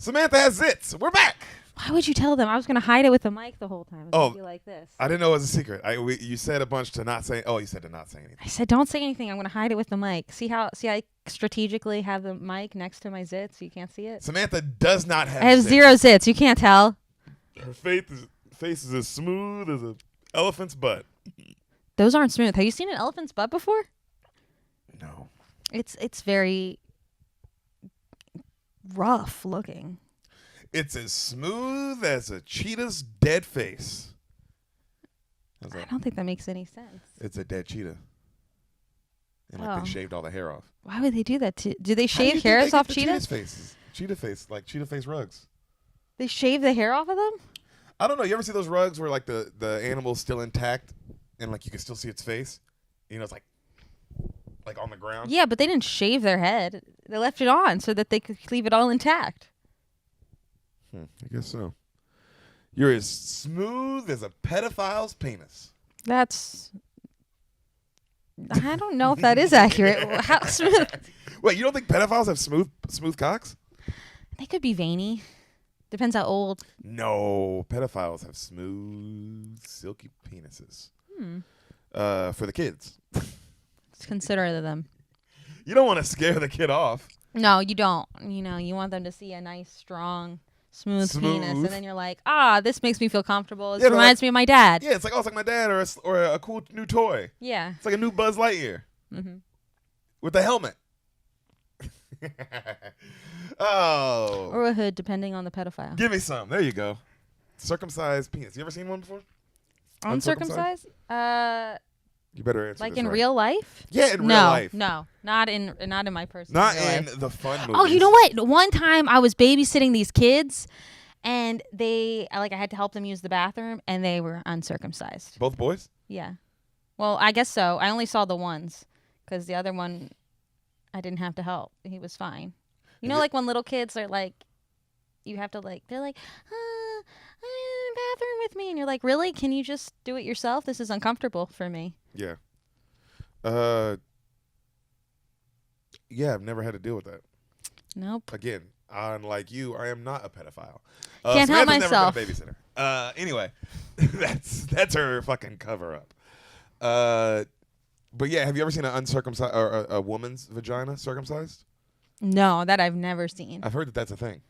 Samantha has zits. We're back. Why would you tell them? I was going to hide it with the mic the whole time. Oh, be like this. I didn't know it was a secret. You said a bunch to not say. Oh, you said to not say anything. I said, don't say anything. I'm going to hide it with the mic. See I strategically have the mic next to my zits so you can't see it? Samantha does not have. I have zits. 0 zits. You can't tell. Her face is as smooth as an elephant's butt. Those aren't smooth. Have you seen an elephant's butt before? No. It's very rough looking. It's as smooth as a cheetah's dead face. I don't think that makes any sense. It's a dead cheetah. And they shaved all the hair off. Why would they do that? Do they shave hairs off cheetahs? Cheetah face rugs. They shave the hair off of them? I don't know. You ever see those rugs where like the animal's still intact and like you can still see its face? You know, it's like on the ground. Yeah, but they didn't shave their head. They left it on so that they could leave it all intact. I guess so. You're as smooth as a pedophile's penis. I don't know if that is accurate. How smooth? Wait, you don't think pedophiles have smooth cocks? They could be veiny. Depends how old. No, pedophiles have smooth, silky penises. For the kids. Let's consider them. You don't want to scare the kid off. No, you don't. You want them to see a nice, strong, smooth penis, and then you're like, this makes me feel comfortable. It reminds me of my dad. Yeah, it's like my dad or a cool new toy. Yeah. It's like a new Buzz Lightyear. With a helmet. Oh. Or a hood, depending on the pedophile. Give me some. There you go. Circumcised penis. You ever seen one before? Uncircumcised? You better answer like this in right. real life? Yeah, in real life. No, not in my personal Not real in life. the fun movies. Oh, you know what? One time I was babysitting these kids, and I had to help them use the bathroom, and they were uncircumcised. Both boys? Yeah. Well, I guess so. I only saw the ones, because the other one, I didn't have to help. He was fine. You know, like when little kids are like, you have to like, they're like, I'm in the bathroom with me. And you're like, really? Can you just do it yourself? This is uncomfortable for me. Yeah. Yeah, I've never had to deal with that. Nope. Again, unlike you, I am not a pedophile. Can't help Samantha's myself. Never been a babysitter. Anyway, that's her fucking cover up. But yeah, have you ever seen an uncircumcised or a woman's vagina circumcised? No, that I've never seen. I've heard that that's a thing.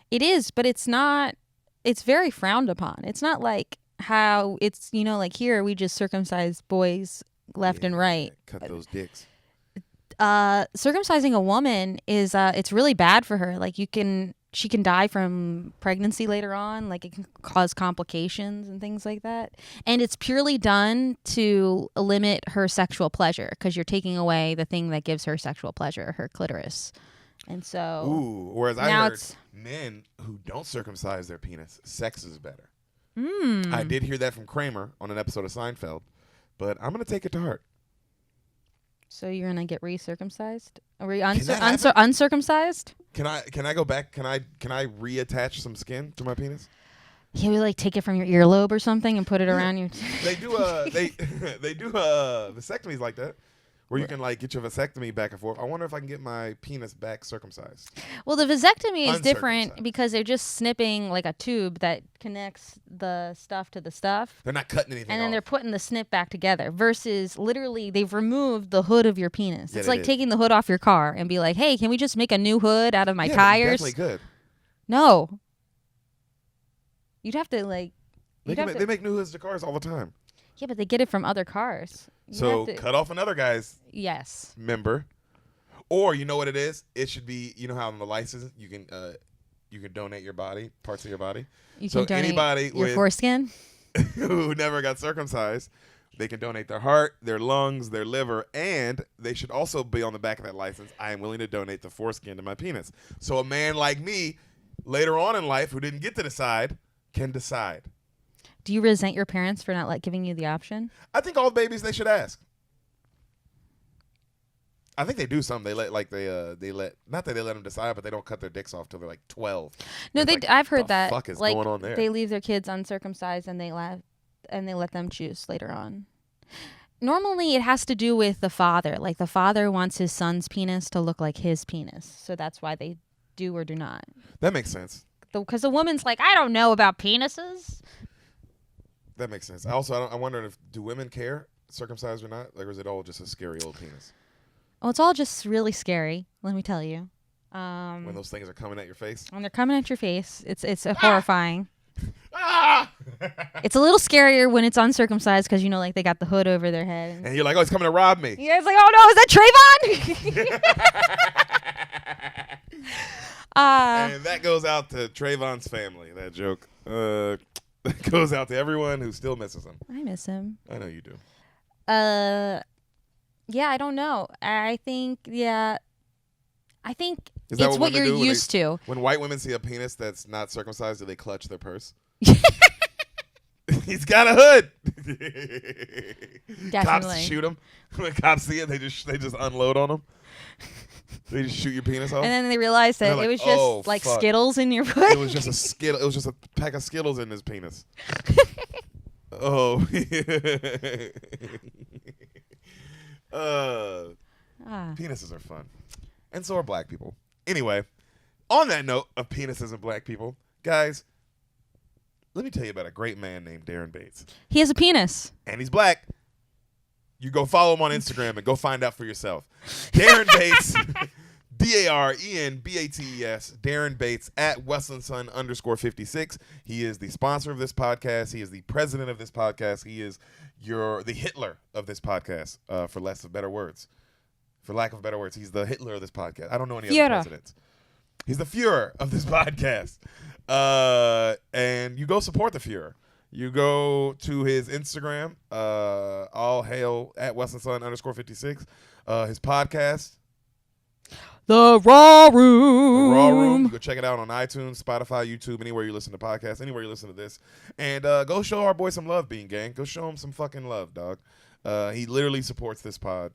It is, but it's not. It's very frowned upon. It's not like how it's, like here we just circumcise boys left and right. Cut those dicks. Circumcising a woman is it's really bad for her. Like she can die from pregnancy later on. Like it can cause complications and things like that. And it's purely done to limit her sexual pleasure because you're taking away the thing that gives her sexual pleasure, her clitoris. And so, whereas I heard men who don't circumcise their penis, sex is better. I did hear that from Kramer on an episode of Seinfeld, but I'm gonna take it to heart. So you're gonna get recircumcised? Uncircumcised? Can I go back? Can I reattach some skin to my penis? Yeah, we like take it from your earlobe or something and put it around your. They do they do vasectomies like that, where you can like get your vasectomy back and forth. I wonder if I can get my penis back circumcised. Well, the vasectomy is different because they're just snipping like a tube that connects the stuff to the stuff. They're not cutting anything and then off. They're putting the snip back together versus literally they've removed the hood of your penis. Yeah, it's like taking the hood off your car and be like, hey, can we just make a new hood out of my tires? Definitely could. No. You'd have to like... They make new hoods to cars all the time. Yeah, but they get it from other cars. So cut off another guy's member. Or you know what it is? It should be, you know how on the license you can donate your body, parts of your body. You can donate anybody your foreskin who never got circumcised, they can donate their heart, their lungs, their liver, and they should also be on the back of that license, I am willing to donate the foreskin to my penis. So a man like me, later on in life, who didn't get to decide, can decide. Do you resent your parents for not giving you the option? I think all babies, they should ask. I think they do some. They let not that they let them decide, but they don't cut their dicks off till they're like 12. No, I've heard that. What the fuck is going on there? They leave their kids uncircumcised and they let them choose later on. Normally, it has to do with the father. Like the father wants his son's penis to look like his penis, so that's why they do or do not. That makes sense. Because the woman's like, I don't know about penises. That makes sense. Also, I wonder if do women care circumcised or not? Like, or is it all just a scary old penis? Well, it's all just really scary. Let me tell you. When those things are coming at your face. When they're coming at your face, it's horrifying. Ah! It's a little scarier when it's uncircumcised because, you know, like they got the hood over their head. And you're like, oh, he's coming to rob me. Yeah, it's like, oh no, is that Trayvon? And that goes out to Trayvon's family, that joke. That goes out to everyone who still misses him. I miss him. I know you do. Yeah, I don't know. I think Is that it's what what you're women do used to. When white women see a penis that's not circumcised, do they clutch their purse? He's got a hood. Definitely. Cops shoot him. When cops see it, they just unload on them. They just shoot your penis off. And then they realized that like, it was just "Oh, like fuck." Skittles in your foot. It was just a skittle. It was just a pack of Skittles in his penis. Oh. Penises are fun, and so are black people. Anyway, on that note of penises and black people, guys, let me tell you about a great man named Darren Bates. He has a penis. And he's black. You go follow him on Instagram and go find out for yourself. Darren Bates, DARENBATES, Darren Bates at WeslandSon_56. He is the sponsor of this podcast. He is the president of this podcast. He is the Hitler of this podcast, for lack of better words. He's the Hitler of this podcast. I don't know any other presidents. He's the Fuhrer of this podcast. And you go support the Fuhrer. You go to his Instagram, all hail at WeslandSon_56. His podcast, The Raw Room. The Raw Room. You go check it out on iTunes, Spotify, YouTube, anywhere you listen to podcasts, anywhere you listen to this. And go show our boy some love, Bean Gang. Go show him some fucking love, dog. He literally supports this pod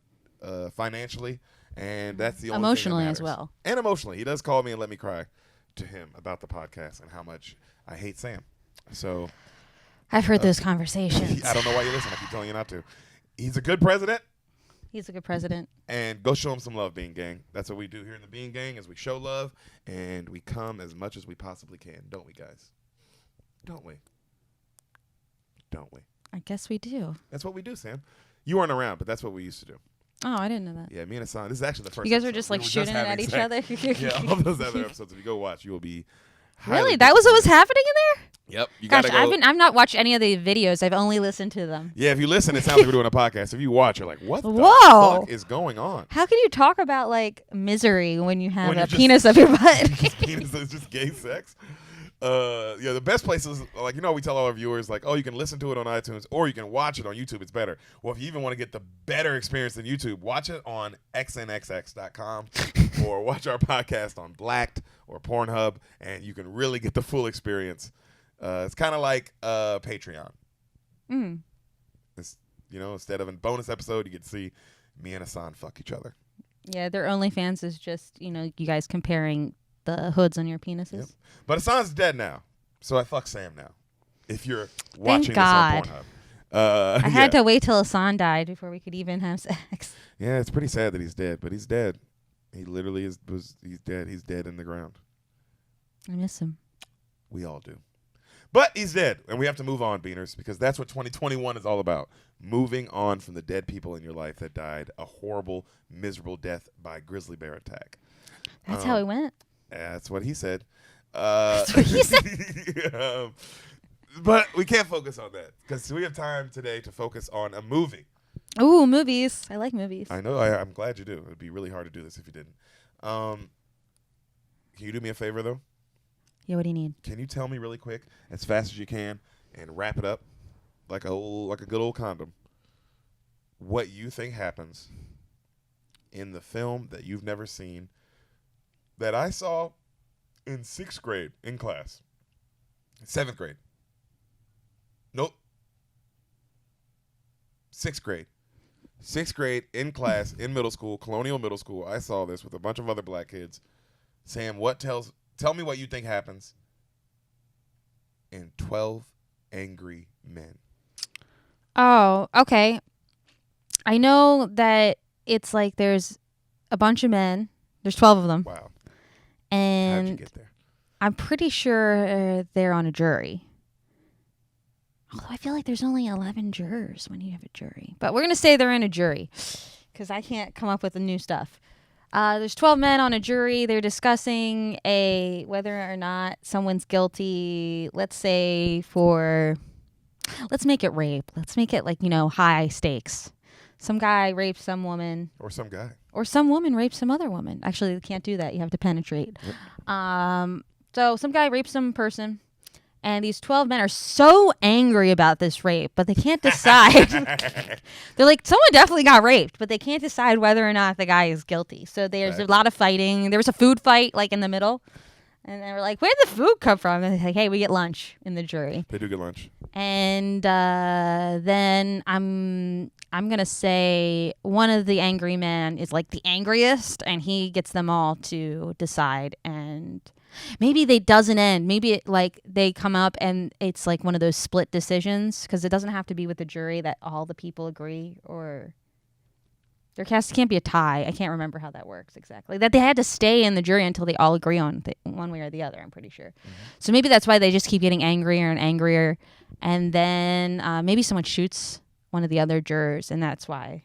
financially, and that's the only emotionally thing that as well. And emotionally. He does call me and let me cry to him about the podcast and how much I hate Sam. So I've heard those conversations. I don't know why you listen. I keep telling you not to. He's a good president. He's a good president. And go show him some love, Bean Gang. That's what we do here in the Bean Gang, is we show love and we come as much as we possibly can, don't we, guys? Don't we? Don't we? I guess we do. That's what we do, Sam. You weren't around, but that's what we used to do. Oh, I didn't know that. Yeah, me and Ehsan. This is actually the first. You guys were episode. just like We were shooting it at having each sex. other. Yeah, all those other episodes. If you go watch, you will be. Really? That was what was happening in there? Yep. You Gosh, gotta go. I've not watched any of the videos. I've only listened to them. Yeah, if you listen, it sounds like we're doing a podcast. If you watch, you're like, what the Whoa. fuck is going on? How can you talk about like misery when you have When a you just- penis up your butt? Penis is just gay sex. Yeah, the best place is, like, you know, we tell all our viewers, like, oh, you can listen to it on iTunes or you can watch it on YouTube. It's better. Well, if you even want to get the better experience than YouTube, watch it on xnxx.com or watch our podcast on Blacked or Pornhub, and you can really get the full experience. It's kind of like Patreon. Mm. It's, you know, instead of a bonus episode, you get to see me and Ehsan fuck each other. Yeah, their OnlyFans is just, you know, you guys comparing the hoods on your penises. Yep. But Ehsan's dead now, so I fuck Sam now. If you're Thank watching God. this on Pornhub. I had to wait till Ehsan died before we could even have sex. Yeah, it's pretty sad that he's dead, but he's dead. He literally he's dead. He's dead in the ground. I miss him. We all do. But he's dead, and we have to move on, Beaners, because that's what 2021 is all about. Moving on from the dead people in your life that died a horrible, miserable death by grizzly bear attack. That's how it went. That's what he said. That's what he said. But we can't focus on that because we have time today to focus on a movie. Ooh, movies. I like movies. I know. I'm glad you do. It'd be really hard to do this if you didn't. Can you do me a favor, though? Yeah, what do you need? Can you tell me really quick, as fast as you can, and wrap it up like a good old condom, what you think happens in the film that you've never seen that I saw in 6th grade in class? 7th grade. Nope. 6th grade. 6th grade in class in middle school, Colonial Middle School. I saw this with a bunch of other black kids. Sam, tell me what you think happens in 12 Angry Men. Oh, okay. I know that it's like there's a bunch of men. There's 12 of them. Wow. How'd you And get there? I'm pretty sure they're on a jury. Although I feel like there's only 11 jurors when you have a jury. But we're going to say they're in a jury because I can't come up with the new stuff. There's 12 men on a jury. They're discussing whether or not someone's guilty. Let's make it rape. Let's make it high stakes. Some guy rapes some woman. Or some guy. Or some woman rapes some other woman. Actually, you can't do that. You have to penetrate. Yep. So some guy rapes some person. And these 12 men are so angry about this rape, but they can't decide. They're like, someone definitely got raped, but they can't decide whether or not the guy is guilty. So there's a lot of fighting. There was a food fight in the middle. And they were like, where'd the food come from? And they're like, hey, we get lunch in the jury. They do get lunch. And then I'm going to say one of the angry men is the angriest, and he gets them all to decide. And maybe it doesn't end. Maybe they come up and it's one of those split decisions, because it doesn't have to be with the jury that all the people agree, or there can't be a tie. I can't remember how that works exactly. That they had to stay in the jury until they all agree on one way or the other, I'm pretty sure. Mm-hmm. So maybe that's why they just keep getting angrier and angrier. And then maybe someone shoots one of the other jurors, and that's why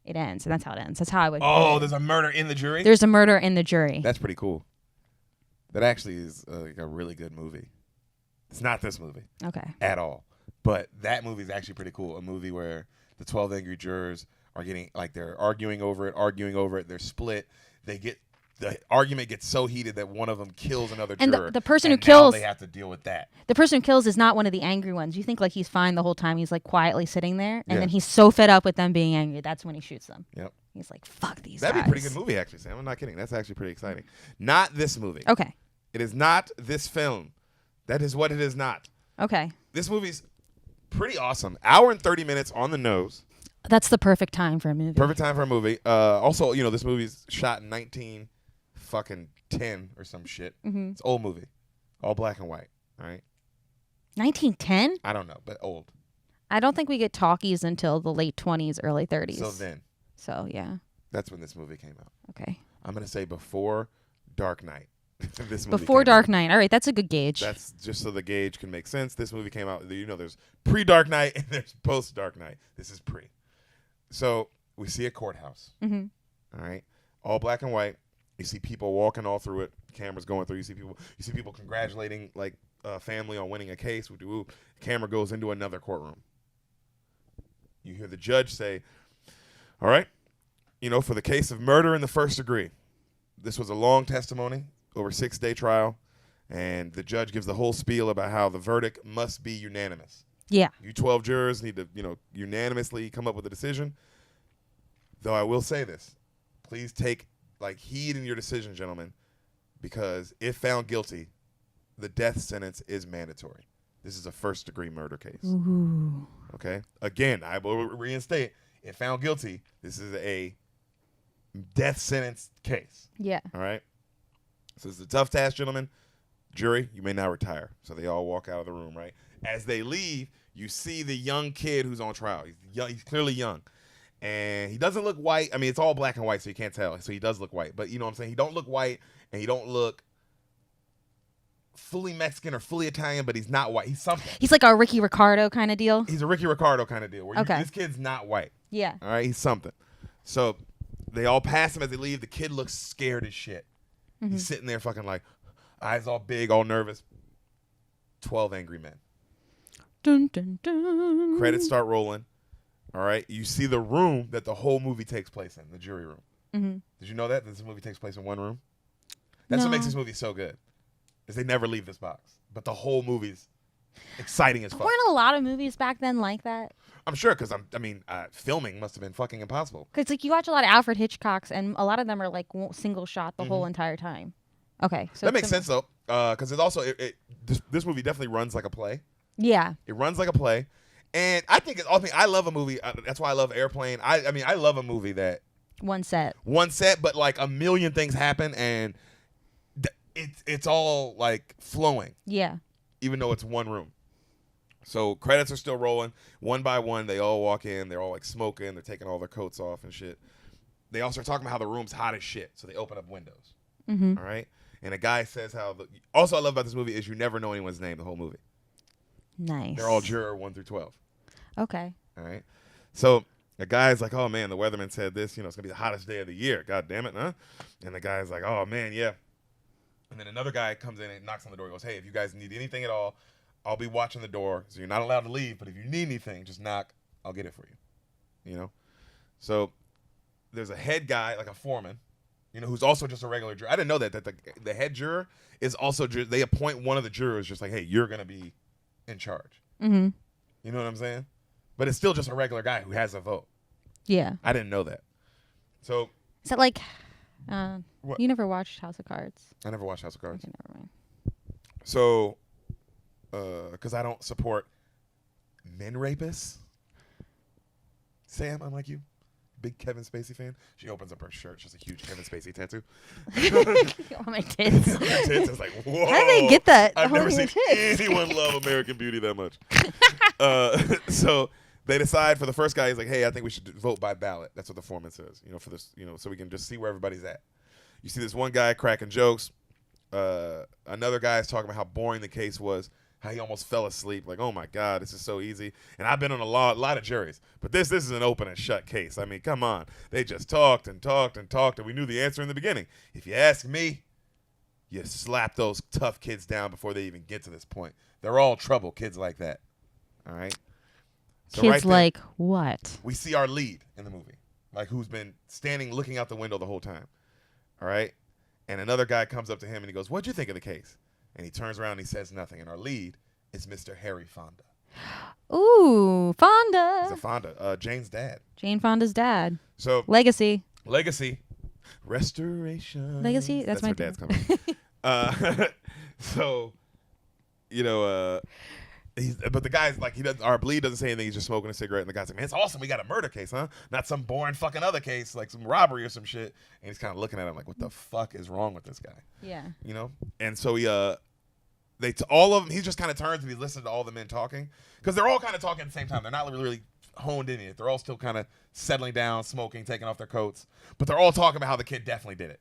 it ends. And that's how it ends. That's how I would. Oh, there's a murder in the jury? There's a murder in the jury. That's pretty cool. That actually is a really good movie. It's not this movie. Okay. At all. But that movie is actually pretty cool. A movie where the 12 angry jurors are getting, they're arguing over it. They're split. The argument gets so heated that one of them kills another juror. And the person who now kills, they have to deal with that. The person who kills is not one of the angry ones. You think he's fine the whole time. He's quietly sitting there, and then he's so fed up with them being angry. That's when he shoots them. Yep. He's like, fuck these That'd guys. be a pretty good movie, actually, Sam. I'm not kidding. That's actually pretty exciting. Not this movie. Okay. It is not this film. That is what it is not. Okay. This movie's pretty awesome. Hour and 30 minutes on the nose. That's the perfect time for a movie. Perfect time for a movie. Also, this movie's shot in 1910 or some shit. Mm-hmm. It's an old movie. All black and white. All right. 1910? I don't know, but old. I don't think we get talkies until the late 20s, early 30s. So then. So, yeah. That's when this movie came out. Okay. I'm going to say before Dark Knight. Before Dark Knight. All right, that's a good gauge. That's just so the gauge can make sense. This movie came out, there's pre-Dark Knight and there's post-Dark Knight. This is pre. So we see a courthouse. Mm-hmm. All right. All black and white. You see people walking all through it. Cameras going through. You see people congratulating family on winning a case. The camera goes into another courtroom. You hear the judge say, all right, for the case of murder in the first degree. This was a long testimony, over 6-day trial, and the judge gives the whole spiel about how the verdict must be unanimous. Yeah. You 12 jurors need to, unanimously come up with a decision. Though I will say this, please take heed in your decision, gentlemen, because if found guilty, the death sentence is mandatory. This is a first-degree murder case. Ooh. Okay? Again, I will reinstate, if found guilty, this is a death sentence case. Yeah. All right? So it's a tough task, gentlemen. Jury, you may now retire. So they all walk out of the room, right? As they leave, you see the young kid who's on trial. He's young, he's clearly young. And he doesn't look white. I mean, it's all black and white, so you can't tell. So he does look white. But you know what I'm saying? He don't look white, and he don't look fully Mexican or fully Italian, but he's not white. He's something. He's like a Ricky Ricardo kind of deal. He's a Ricky Ricardo kind of deal. Where okay. This kid's not white. Yeah. All right? He's something. So they all pass him as they leave. The kid looks scared as shit. Mm-hmm. He's sitting there fucking eyes all big, all nervous. 12 angry men. Dun, dun, dun. Credits start rolling. All right. You see the room that the whole movie takes place in, the jury room. Mm-hmm. Did you know that this movie takes place in one room? That's what makes this movie so good. Is they never leave this box, but the whole movie's exciting as fuck. Weren't a lot of movies back then like that? I'm sure, because filming must have been fucking impossible. Because you watch a lot of Alfred Hitchcocks, and a lot of them are single shot the whole entire time. Okay, so that makes sense though, because it's also this movie definitely runs like a play. Yeah, it runs like a play, and I think I love a movie. That's why I love Airplane. I love a movie that one set, but a million things happen, and it's all flowing. Yeah, even though it's one room. So credits are still rolling. One by one, they all walk in. They're all smoking. They're taking all their coats off and shit. They all start talking about how the room's hot as shit. So they open up windows. Mm-hmm. All right. And a guy says how. Also, I love about this movie is you never know anyone's name the whole movie. Nice. They're all juror 1 through 12. Okay. All right. So the guy's like, oh, man, the weatherman said this. It's going to be the hottest day of the year. God damn it, huh? And the guy's like, oh, man, yeah. And then another guy comes in and knocks on the door. He goes, hey, if you guys need anything at all, I'll be watching the door. So you're not allowed to leave. But if you need anything, just knock. I'll get it for you. So there's a head guy, like a foreman, who's also just a regular juror. I didn't know that the head juror is also, they appoint one of the jurors just like, hey, you're going to be in charge. Mm-hmm. You know what I'm saying? But it's still just a regular guy who has a vote. Yeah. I didn't know that. So. Is that like, what? You never watched House of Cards? I never watched House of Cards. Okay, never mind. So, because I don't support men rapists. Sam, I'm like you. Big Kevin Spacey fan. She opens up her shirt. She's a huge Kevin Spacey tattoo. On my tits. On my tits. I was like, whoa. How did they get that? I've never seen tits? anyone love American Beauty that much. So they decide for the first guy, he's like, hey, I think we should vote by ballot. That's what the foreman says, for this, so we can just see where everybody's at. You see this one guy cracking jokes. Another guy is talking about how boring the case was, how he almost fell asleep. Like, oh my God, this is so easy. And I've been on a lot of juries, but this is an open and shut case. I mean, come on. They just talked and talked and talked, and we knew the answer in the beginning. If you ask me, you slap those tough kids down before they even get to this point. They're all trouble, kids like that. All right? So kids right there, like what? we see our lead in the movie, like who's been standing looking out the window the whole time. All right? And another guy comes up to him and he goes, what'd you think of the case? And he turns around and he says nothing. And our lead is Mr. Henry Fonda. Ooh, Fonda. He's a Fonda. Jane's dad. Jane Fonda's dad. So Legacy. Restoration. Legacy? That's my where dad's coming. So, but the guy's like, our bleed doesn't say anything. He's just smoking a cigarette. And the guy's like, man, it's awesome. We got a murder case, huh? Not some boring fucking other case, like some robbery or some shit. And he's kind of looking at him like, what the fuck is wrong with this guy? Yeah. And so all of them, he just kind of turns and he listens to all the men talking. Because they're all kind of talking at the same time. They're not really honed in it. They're all still kind of settling down, smoking, taking off their coats. But they're all talking about how the kid definitely did it.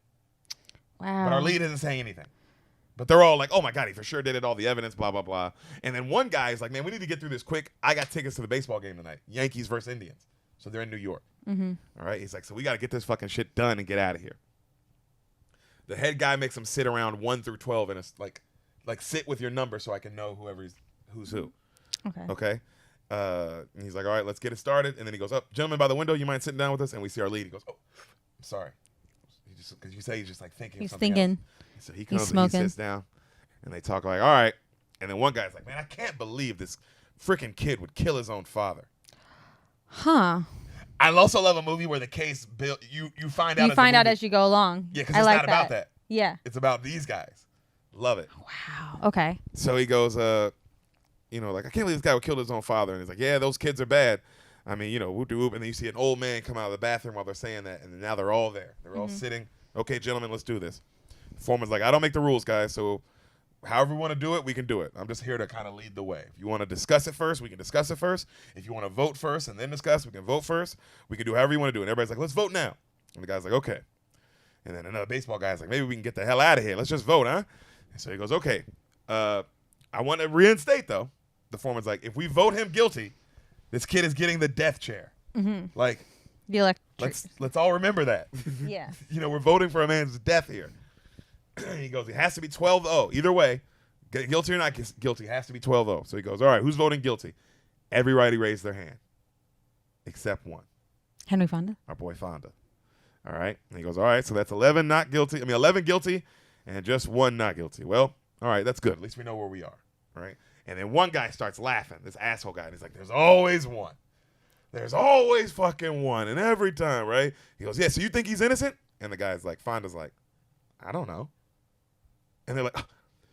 Wow. But our lead isn't saying anything. But they're all like, oh, my God, he for sure did it, all the evidence, blah, blah, blah. And then one guy is like, man, we need to get through this quick. I got tickets to the baseball game tonight, Yankees versus Indians. So they're in New York. Mm-hmm. All right? He's like, so we got to get this fucking shit done and get out of here. The head guy makes him sit around 1 through 12 and it's like sit with your number so I can know who's who. Okay? And he's like, all right, let's get it started. And then he goes, oh, gentlemen by the window, you mind sitting down with us? And we see our lead. He goes, oh, I'm sorry. Because you say he's just like thinking He's something thinking. else. So he comes and he sits down. And they talk like, all right. And then one guy's like, man, I can't believe this freaking kid would kill his own father. Huh. I also love a movie where the case you find out. You find out as you go along. Yeah, because it's not about that. Yeah. It's about these guys. Love it. Wow. Okay. So he goes, like, I can't believe this guy would kill his own father. And he's like, yeah, those kids are bad. I mean, whoop-de-whoop. And then you see an old man come out of the bathroom while they're saying that. And now they're all there. They're all sitting. Okay, gentlemen, let's do this. The foreman's like, I don't make the rules, guys. So however we want to do it, we can do it. I'm just here to kind of lead the way. If you want to discuss it first, we can discuss it first. If you want to vote first and then discuss, we can vote first. We can do however you want to do it. And everybody's like, let's vote now. And the guy's like, okay. And then another baseball guy's like, maybe we can get the hell out of here. Let's just vote, huh? And so he goes, okay. I want to reinstate, though. The foreman's like, if we vote him guilty, this kid is getting the death chair. Mm-hmm. Like, the let's all remember that. Yeah. We're voting for a man's death here. He goes, it has to be 12-0. Either way, guilty or not guilty, it has to be 12-0. So he goes, all right, who's voting guilty? Everybody raised their hand except one. Henry Fonda? Our boy Fonda. All right. And he goes, all right, so that's 11 guilty and just 1 not guilty. Well, all right, that's good. At least we know where we are. All right. And then one guy starts laughing, this asshole guy. And he's like, there's always one. There's always fucking one. And every time, right? He goes, yeah, so you think he's innocent? And the guy's like, Fonda's like, I don't know. And they're like, oh,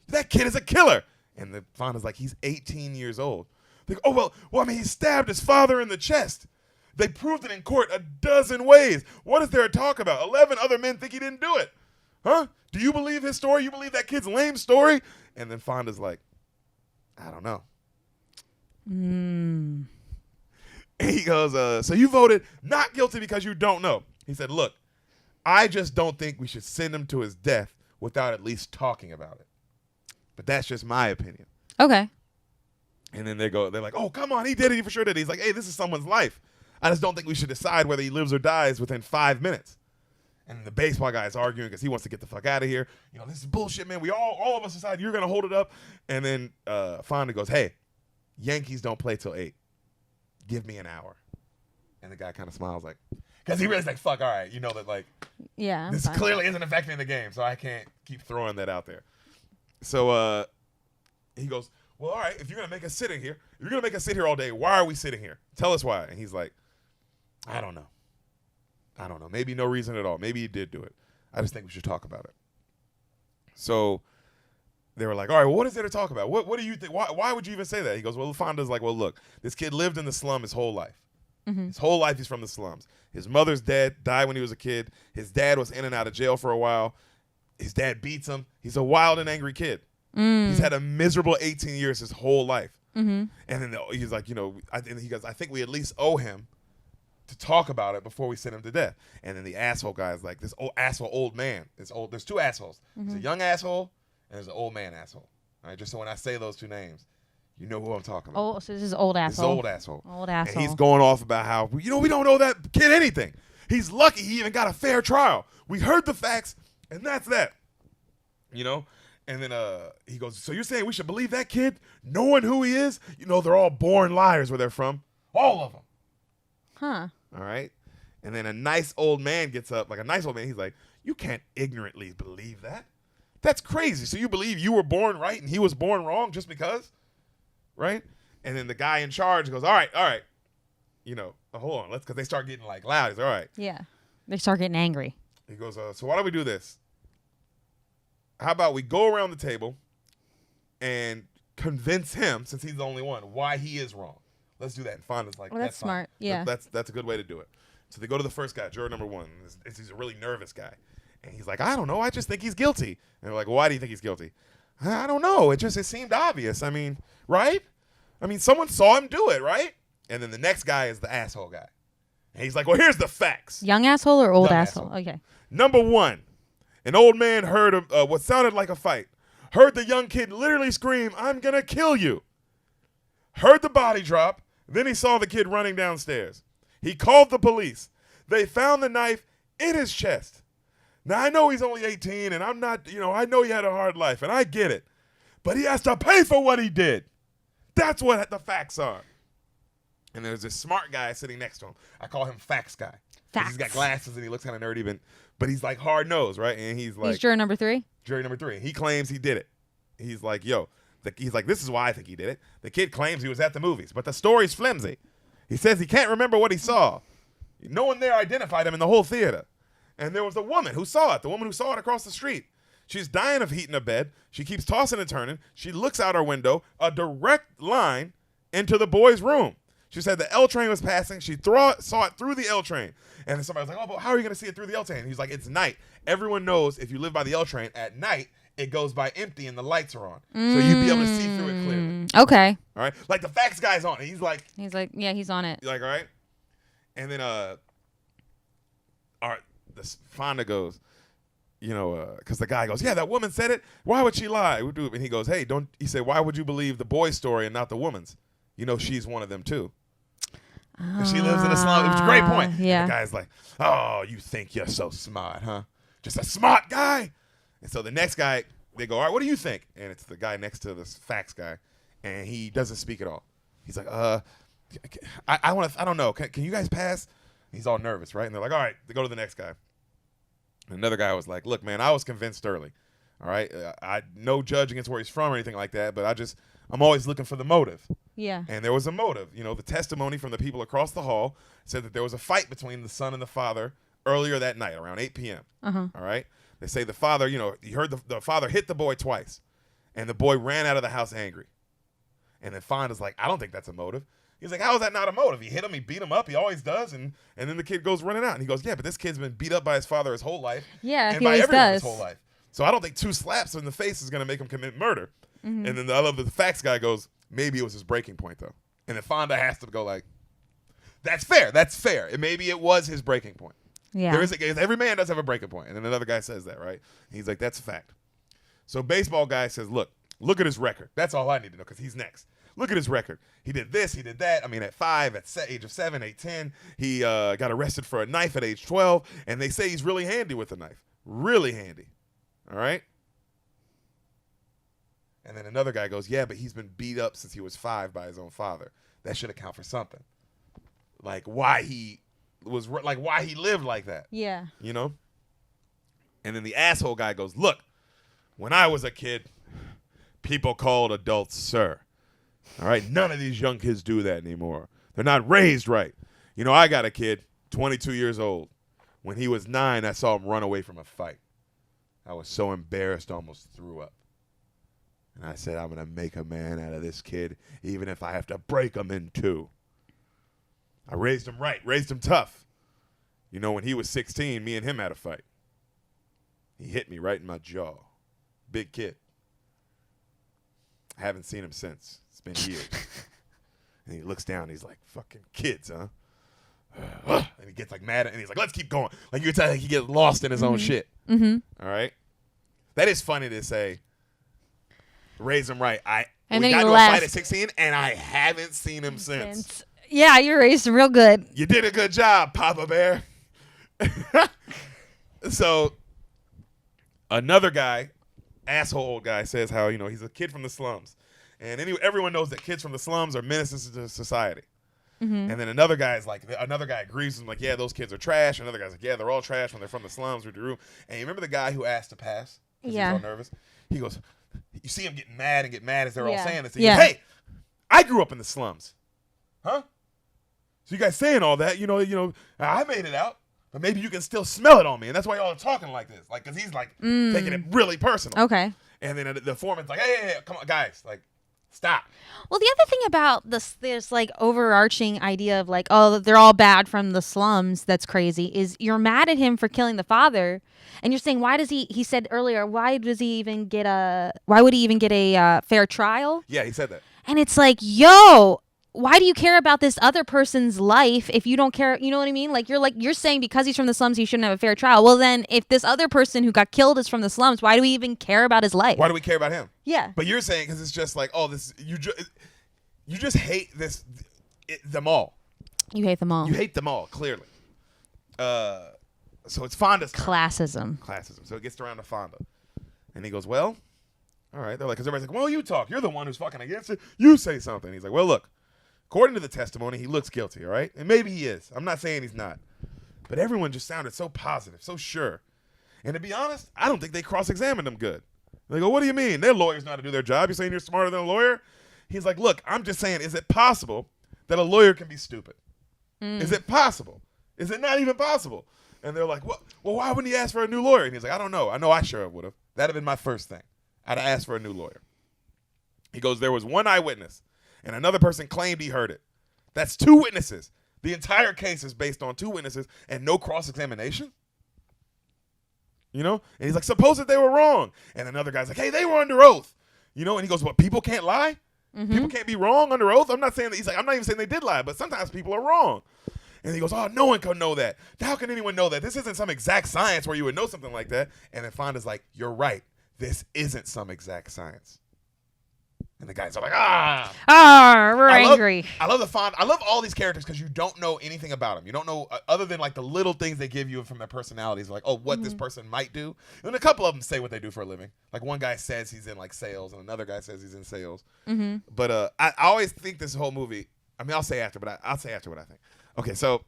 that kid is a killer. And the Fonda's like, he's 18 years old. They go, oh, well, I mean, he stabbed his father in the chest. They proved it in court a dozen ways. What is there to talk about? 11 other men think he didn't do it. Huh? Do you believe his story? You believe that kid's lame story? And then Fonda's like, I don't know. Mm. And he goes, so you voted not guilty because you don't know. He said, look, I just don't think we should send him to his death without at least talking about it. But that's just my opinion. Okay. And then they're like, oh, come on, he did it. He for sure did it. He's like, hey, this is someone's life. I just don't think we should decide whether he lives or dies within 5 minutes. And the baseball guy is arguing because he wants to get the fuck out of here. You know, this is bullshit, man. We all of us decide you're going to hold it up. And then Fonda goes, hey, Yankees don't play till 8. Give me an hour. And the guy kind of smiles like, because he really's like, fuck, all right. You know that, like, Yeah. this clearly isn't affecting the game, so I can't keep throwing that out there. So he goes, well, all right, if you're going to make us sit in here, if you're going to make us sit here all day, why are we sitting here? Tell us why. And he's like, I don't know. Maybe no reason at all. Maybe he did do it. I just think we should talk about it. So they were like, all right, well, what is there to talk about? What do you think? Why would you even say that? He goes, well, Fonda's like, well, look, this kid lived in the slum his whole life. Mm-hmm. His whole life he's from the slums. His mother's dead, died when he was a kid. His dad was in and out of jail for a while. His dad beats him. He's a wild and angry kid. He's had a miserable 18 years his whole life. Mm-hmm. And then he's like, you know, he goes, I think we at least owe him to talk about it before we send him to death. And then the asshole guy is like, this old man. There's two assholes. Mm-hmm. There's a young asshole and there's an old man asshole. All right, just so when I say those two names, you know who I'm talking about. Oh, so this is old asshole. This is old asshole. Old asshole. And he's going off about how, you know, we don't owe that kid anything. He's lucky he even got a fair trial. We heard the facts, and that's that. You know? And then he goes, so you're saying we should believe that kid, knowing who he is? You know, they're all born liars where they're from. All of them. Huh. All right? And then a nice old man gets up, like a nice old man. He's like, you can't ignorantly believe that. That's crazy. So you believe you were born right and he was born wrong just because? Right? And then the guy in charge goes, all right. You know, hold on. Because they start getting like loud. He's all right. Yeah. They start getting angry. He goes, so why don't we do this? How about we go around the table and convince him, since he's the only one, why he is wrong. Let's do that. And Fonda's like, well, that's smart. Fine. Yeah. That's a good way to do it. So they go to the first guy, juror number 1. He's a really nervous guy. And he's like, I don't know. I just think he's guilty. And they're like, well, why do you think he's guilty? I don't know. It seemed obvious. I mean, right? I mean, someone saw him do it, right? And then the next guy is the asshole guy. And he's like, well, here's the facts. Young asshole or old asshole? Okay. Number 1, an old man heard what sounded like a fight. Heard the young kid literally scream, I'm going to kill you. Heard the body drop. Then he saw the kid running downstairs. He called the police. They found the knife in his chest. Now, I know he's only 18, and I'm not, you know, I know he had a hard life, and I get it. But he has to pay for what he did. That's what the facts are. And there's this smart guy sitting next to him. I call him Facts Guy. Facts. He's got glasses, and he looks kind of nerdy, but he's like hard-nosed, right? And he's like... He's juror number 3? Juror number 3. He claims he did it. He's like, he's like, this is why I think he did it. The kid claims he was at the movies, but the story's flimsy. He says he can't remember what he saw. No one there identified him in the whole theater. And there was a woman who saw it, the woman who saw it across the street. She's dying of heat in a bed. She keeps tossing and turning. She looks out her window, a direct line into the boy's room. She said the L train was passing. She saw it through the L train. And then somebody was like, oh, but how are you going to see it through the L train? And he's like, it's night. Everyone knows if you live by the L train at night, it goes by empty and the lights are on. So you'd be able to see through it clearly. Okay. All right? Like the facts guy's on it. He's like, yeah, he's on it. Like, all right? And then, all right, this Fonda goes, you know, because the guy goes, yeah, that woman said it. Why would she lie? And he goes, hey, he said, why would you believe the boy's story and not the woman's? You know, she's one of them too. And she lives in a slum. It was a great point. Yeah. And the guy's like, oh, you think you're so smart, huh? Just a smart guy. And so the next guy, they go, all right, what do you think? And it's the guy next to this facts guy. And he doesn't speak at all. He's like, I don't know. Can you guys pass? He's all nervous, right? And they're like, all right, they go to the next guy. And another guy was like, look, man, I was convinced early. All right. I no judge against where he's from or anything like that, but I'm always looking for the motive. Yeah. And there was a motive. You know, the testimony from the people across the hall said that there was a fight between the son and the father earlier that night, around 8 p.m. Uh-huh. All right. They say the father, you know, he heard the father hit the boy twice, and the boy ran out of the house angry. And then Fonda's like, I don't think that's a motive. He's like, how is that not a motive? He hit him, he beat him up, he always does, and then the kid goes running out. And he goes, yeah, but this kid's been beat up by his father his whole life. Yeah, and he by always everyone does. his whole life. So I don't think 2 slaps in the face is going to make him commit murder. Mm-hmm. And then I love that the facts guy goes, maybe it was his breaking point, though. And then Fonda has to go like, that's fair. Maybe it was his breaking point. Yeah. Every man does have a breaking point. And then another guy says that, right? And he's like, that's a fact. So baseball guy says, look at his record. That's all I need to know because he's next. Look at his record. He did this, he did that. I mean, at 5, at age of 7, 8, 10, he got arrested for a knife at age 12, and they say he's really handy with a knife. Really handy. All right? And then another guy goes, yeah, but he's been beat up since he was 5 by his own father. That should account for something. Like why he lived like that. Yeah. You know? And then the asshole guy goes, look, when I was a kid, people called adults sir. All right? None of these young kids do that anymore. They're not raised right. You know, I got a kid, 22 years old. When he was 9, I saw him run away from a fight. I was so embarrassed, almost threw up. And I said, I'm going to make a man out of this kid, even if I have to break him in 2. I raised him right, raised him tough. You know, when he was 16, me and him had a fight. He hit me right in my jaw. Big kid. I haven't seen him since. It's been years. And he looks down. He's like, fucking kids, huh? And he gets like mad. And he's like, let's keep going. Like you tell, like he gets lost in his own shit. Mm-hmm. All right? That is funny to say. Raise him right. And we then got you to a left. fight at 16, and I haven't seen him since. Yeah, you raised him real good. You did a good job, Papa Bear. So another guy, asshole old guy, says how, you know, he's a kid from the slums. And everyone knows that kids from the slums are menaces to society. Mm-hmm. And then another guy agrees with him, like, yeah, those kids are trash. Another guy's like, yeah, they're all trash when they're from the slums. And you remember the guy who asked to pass? Yeah. He was all nervous. He goes, you see him getting mad as they're all saying this. He Yeah. goes, hey, I grew up in the slums. Huh? So you guys saying all that, you know, I made it out, but maybe you can still smell it on me. And that's why y'all are talking like this. Like, because he's like taking it really personal. Okay. And then the foreman's like, hey, come on, guys, like, stop. Well, the other thing about this like overarching idea of like, oh, they're all bad from the slums, that's crazy, is you're mad at him for killing the father, and you're saying, why does he said earlier, why would he even get a fair trial? Yeah, he said that. And it's like, yo, why do you care about this other person's life if you don't care? You know what I mean? Like you're saying because he's from the slums, he shouldn't have a fair trial. Well, then if this other person who got killed is from the slums, why do we even care about his life? Why do we care about him? Yeah. But you're saying because it's just like, oh, this you just hate them all. You hate them all. You hate them all, clearly. So it's Fonda's turn. Classism. So it gets around to Fonda. And he goes, well, all right. They're like, because everybody's like, well, you talk. You're the one who's fucking against it. You say something. He's like, well, look, according to the testimony, he looks guilty, all right? And maybe he is. I'm not saying he's not. But everyone just sounded so positive, so sure. And to be honest, I don't think they cross-examined him good. They go, what do you mean? Their lawyers know how to do their job. You're saying you're smarter than a lawyer? He's like, look, I'm just saying, is it possible that a lawyer can be stupid? Is it possible? Is it not even possible? And they're like, well, why wouldn't he ask for a new lawyer? And he's like, I don't know. I know I sure would have. That'd have been my first thing. I'd have asked for a new lawyer. He goes, there was one eyewitness, and another person claimed he heard it. That's 2 witnesses. The entire case is based on 2 witnesses and no cross-examination? You know? And he's like, suppose that they were wrong. And another guy's like, hey, they were under oath. You know? And he goes, what, people can't lie? Mm-hmm. People can't be wrong under oath? I'm not saying that. He's like, I'm not even saying they did lie, but sometimes people are wrong. And he goes, oh, no one can know that. How can anyone know that? This isn't some exact science where you would know something like that. And then Fonda's like, you're right. This isn't some exact science. And the guys are like, we're angry. I love all these characters because you don't know anything about them. You don't know other than like the little things they give you from their personalities, like, oh, what this person might do. And a couple of them say what they do for a living. Like one guy says he's in like sales, and another guy says he's in sales. Mm-hmm. But I always think this whole movie. I mean, I'll say after, but I'll say after what I think. Okay, so,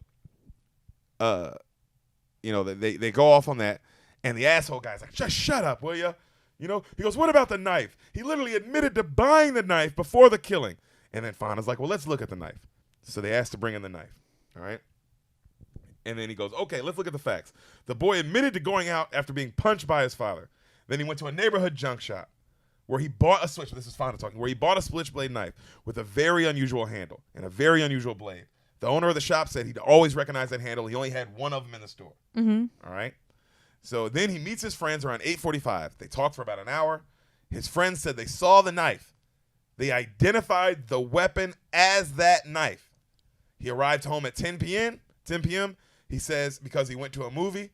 you know, they go off on that, and the asshole guy's like, just shut up, will you? You know, he goes, what about the knife? He literally admitted to buying the knife before the killing. And then Fonda's like, well, let's look at the knife. So they asked to bring in the knife, all right? And then he goes, okay, let's look at the facts. The boy admitted to going out after being punched by his father. Then he went to a neighborhood junk shop where he bought a switch. This is Fonda talking. Where he bought a switchblade knife with a very unusual handle and a very unusual blade. The owner of the shop said he'd always recognized that handle. He only had one of them in the store. Mm-hmm. All right? So then he meets his friends around 8:45. They talk for about an hour. His friends said they saw the knife. They identified the weapon as that knife. He arrived home at 10 p.m. He says because he went to a movie,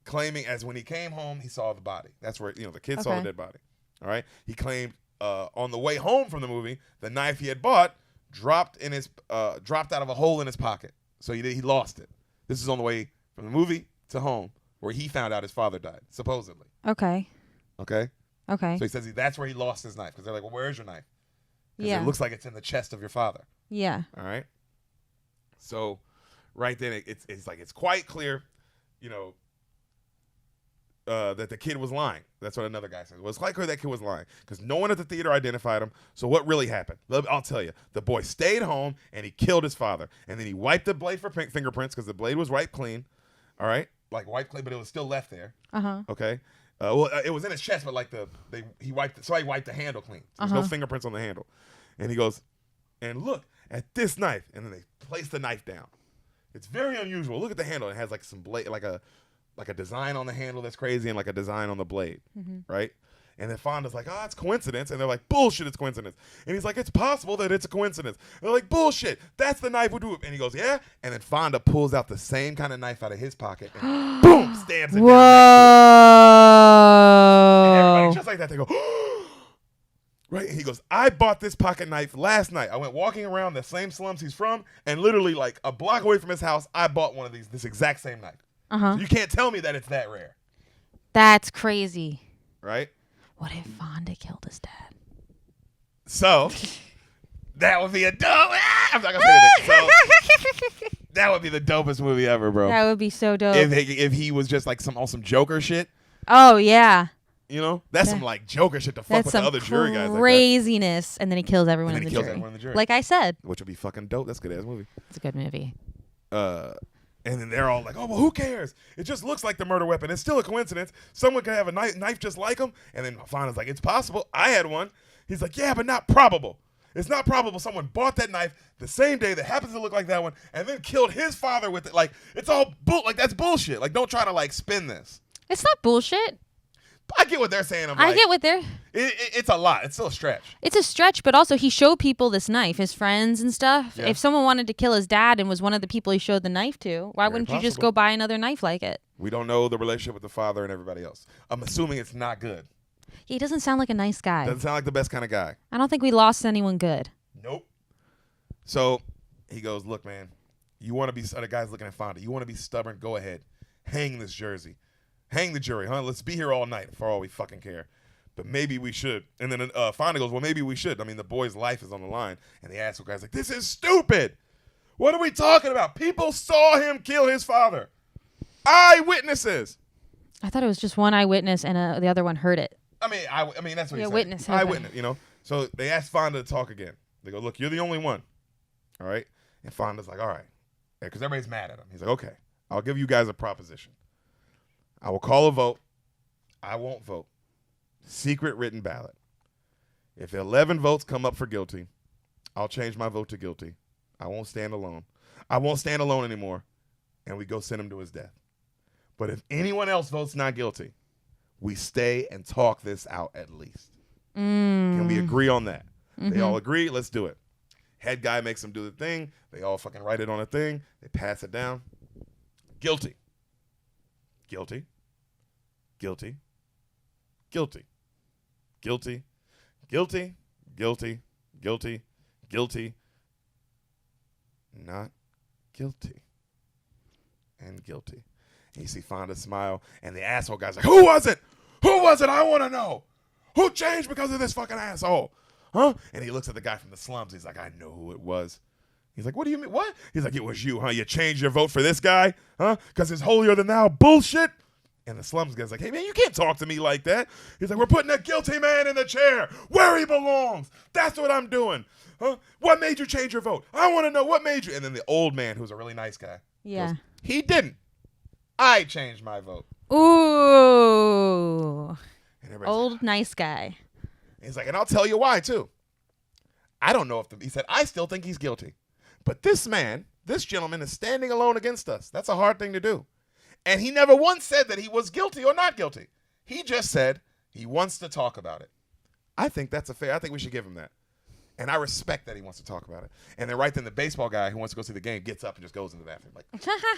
claiming as when he came home, he saw the body. That's where, the kid saw the dead body. All right? He claimed on the way home from the movie, the knife he had bought dropped out of a hole in his pocket. So he lost it. This is on the way from the movie to home where he found out his father died, supposedly. Okay. Okay? Okay. So he says that's where he lost his knife because they're like, well, where's your knife? Because Yeah. it looks like it's in the chest of your father. Yeah. All right? So right then, it's quite clear, that the kid was lying. That's what another guy says. Well, it's quite clear that kid was lying because no one at the theater identified him. So what really happened? I'll tell you. The boy stayed home and he killed his father. And then he wiped the blade for fingerprints because the blade was wiped clean. All right? Like wiped clean, but it was still left there. Uh-huh. Okay? Well, it was in his chest, but like he wiped the handle clean. There's no fingerprints on the handle. And he goes, and look at this knife. And then they place the knife down. It's very unusual. Look at the handle. It has like some blade, like a design on the handle that's crazy and like a design on the blade, right? And then Fonda's like, it's coincidence. And they're like, bullshit, it's coincidence. And he's like, it's possible that it's a coincidence. And they're like, bullshit, that's the knife we do it. And he goes, yeah. And then Fonda pulls out the same kind of knife out of his pocket and boom, stabs it down next to it. And everybody just like that, they go, right? And he goes, I bought this pocket knife last night. I went walking around the same slums he's from, and literally like a block away from his house, I bought one of this exact same knife. So you can't tell me that it's that rare. That's crazy. Right? What if Fonda killed his dad? So, that would be a dope. I'm not going to say anything. So, that would be the dopest movie ever, bro. That would be so dope. If he was just like some awesome Joker shit. Oh, yeah. That's some like Joker shit to fuck with the other jury guys. Craziness. And then he kills everyone in the jury. Everyone in the jury. Like I said. Which would be fucking dope. That's a good ass movie. It's a good movie. And then they're all like, oh, well, who cares? It just looks like the murder weapon. It's still a coincidence. Someone could have a knife just like him. And then Fonda's like, it's possible. I had one. He's like, yeah, but not probable. It's not probable someone bought that knife the same day that happens to look like that one and then killed his father with it. Like, it's all like, that's bullshit. Like, don't try to, like, spin this. It's not bullshit. I get what they're saying. I get what they're... It's a lot. It's still a stretch. It's a stretch, but also he showed people this knife, his friends and stuff. Yeah. If someone wanted to kill his dad and was one of the people he showed the knife to, why wouldn't you just go buy another knife like it? We don't know the relationship with the father and everybody else. I'm assuming it's not good. He doesn't sound like a nice guy. Doesn't sound like the best kind of guy. I don't think we lost anyone good. Nope. So he goes, look, man, you want to be, the guy's looking at Fonda. You want to be stubborn? Go ahead. Hang this jersey. Hang the jury, huh? Let's be here all night for all we fucking care. But maybe we should. And then Fonda goes, well, maybe we should. I mean, the boy's life is on the line. And the asshole guy's like, this is stupid. What are we talking about? People saw him kill his father. Eyewitnesses. I thought it was just one eyewitness and the other one heard it. I mean, that's what he said. Witness. Eyewitness, So they asked Fonda to talk again. They go, look, you're the only one. All right? And Fonda's like, all right. Because everybody's mad at him. He's like, okay, I'll give you guys a proposition. I will call a vote. I won't vote. Secret written ballot. If 11 votes come up for guilty, I'll change my vote to guilty. I won't stand alone. I won't stand alone anymore. And we go send him to his death. But if anyone else votes not guilty, we stay and talk this out at least. Can we agree on that? They all agree. Let's do it. Head guy makes them do the thing. They all fucking write it on a thing. They pass it down. Guilty. Guilty. Guilty. Guilty. Guilty. Guilty. Guilty. Guilty. Guilty. Not guilty. And guilty. And you see Fonda smile, and the asshole guy's like, who was it? Who was it? I want to know. Who changed because of this fucking asshole? Huh? And he looks at the guy from the slums. He's like, I know who it was. He's like, what do you mean? What? He's like, it was you, huh? You changed your vote for this guy? Huh? Because it's holier than thou bullshit? And the slums guy's like, hey, man, you can't talk to me like that. He's like, we're putting a guilty man in the chair where he belongs. That's what I'm doing. Huh? What made you change your vote? I want to know what made you. And then the old man, who's a really nice guy, goes, he didn't. I changed my vote. Ooh. Old like, nice guy. He's like, and I'll tell you why, too. I don't know he said, I still think he's guilty. But this gentleman is standing alone against us. That's a hard thing to do. And he never once said that he was guilty or not guilty. He just said he wants to talk about it. I think that's I think we should give him that. And I respect that he wants to talk about it. And then right then the baseball guy who wants to go see the game gets up and just goes in the bathroom. Like,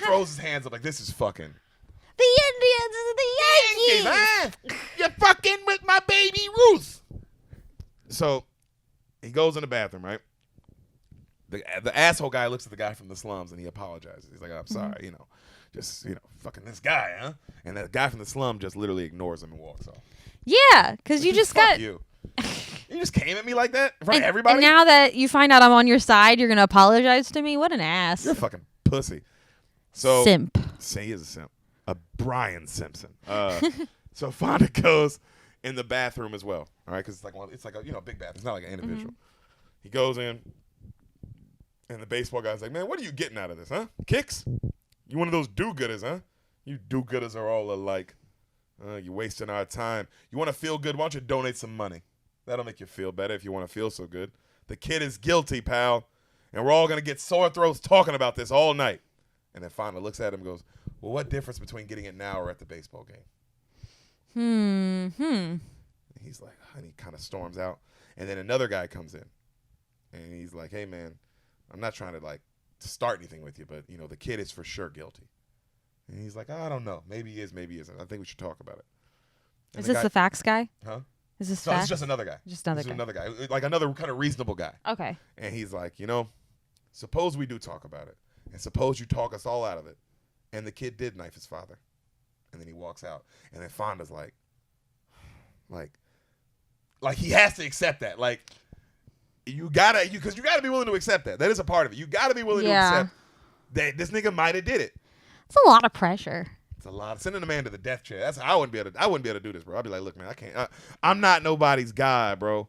throws his hands up like, this is fucking. The Indians and the Yankees. Yankees, you're fucking with my baby Ruth. So he goes in the bathroom, right? The asshole guy looks at the guy from the slums and he apologizes. He's like, I'm sorry, fucking this guy, huh? And that guy from the slum just literally ignores him and walks off. Yeah, because you just got. You. You just came at me like that in front of everybody? And now that you find out I'm on your side, you're going to apologize to me? What an ass. You're a fucking pussy. So, simp. Say he is a simp. A Brian Simpson. So Fonda goes in the bathroom as well. All right, because it's like a big bathroom. It's not like an individual. He goes in, and the baseball guy's like, man, what are you getting out of this, huh? Kicks? You one of those do-gooders, huh? You do-gooders are all alike. You're wasting our time. You want to feel good? Why don't you donate some money? That'll make you feel better if you want to feel so good. The kid is guilty, pal, and we're all going to get sore throats talking about this all night. And then Fonda looks at him and goes, well, what difference between getting it now or at the baseball game? And he's like, and he kind of storms out. And then another guy comes in, and he's like, hey, man, I'm not trying to start anything with you, but, the kid is for sure guilty. And he's like, I don't know. Maybe he is, maybe he isn't. I think we should talk about it. And is this the facts guy? Huh? Is this no, facts? it's just another guy. Just another guy. Another guy. Like another kind of reasonable guy. Okay. And he's like, suppose we do talk about it. And suppose you talk us all out of it. And the kid did knife his father. And then he walks out. And then Fonda's like he has to accept that. Like, because you gotta be willing to accept that. That is a part of it. You gotta be willing to accept that this nigga might have did it. It's a lot of pressure. It's a lot. Sending a man to the death chair. I wouldn't be able to do this, bro. I'd be like, look, man, I can't. I'm not nobody's guy, bro.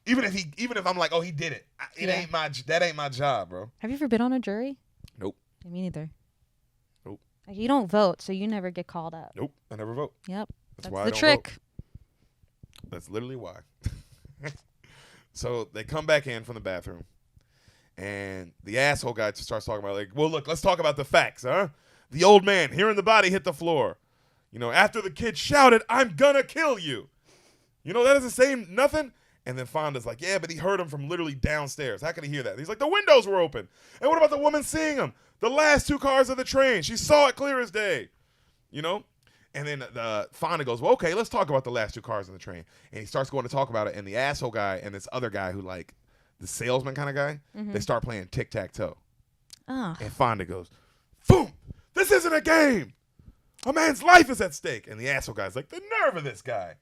Even if I'm like, oh, he did it. That ain't my job, bro. Have you ever been on a jury? Nope. Me neither. Nope. Like, you don't vote, so you never get called up. Nope. I never vote. Yep. That's why the I don't trick. Vote. That's literally why. So they come back in from the bathroom, and the asshole guy starts talking about well, look, let's talk about the facts, huh? The old man hearing the body hit the floor. After the kid shouted, I'm gonna kill you. That doesn't say nothing. And then Fonda's like, yeah, but he heard him from literally downstairs. How could he hear that? He's like, the windows were open. And what about the woman seeing him? The last two cars of the train. She saw it clear as day. And then Fonda goes, well, okay, let's talk about the last two cars on the train. And he starts going to talk about it. And the asshole guy and this other guy who the salesman kind of guy, they start playing tic-tac-toe. Oh. And Fonda goes, boom, this isn't a game. A man's life is at stake. And the asshole guy's like, the nerve of this guy.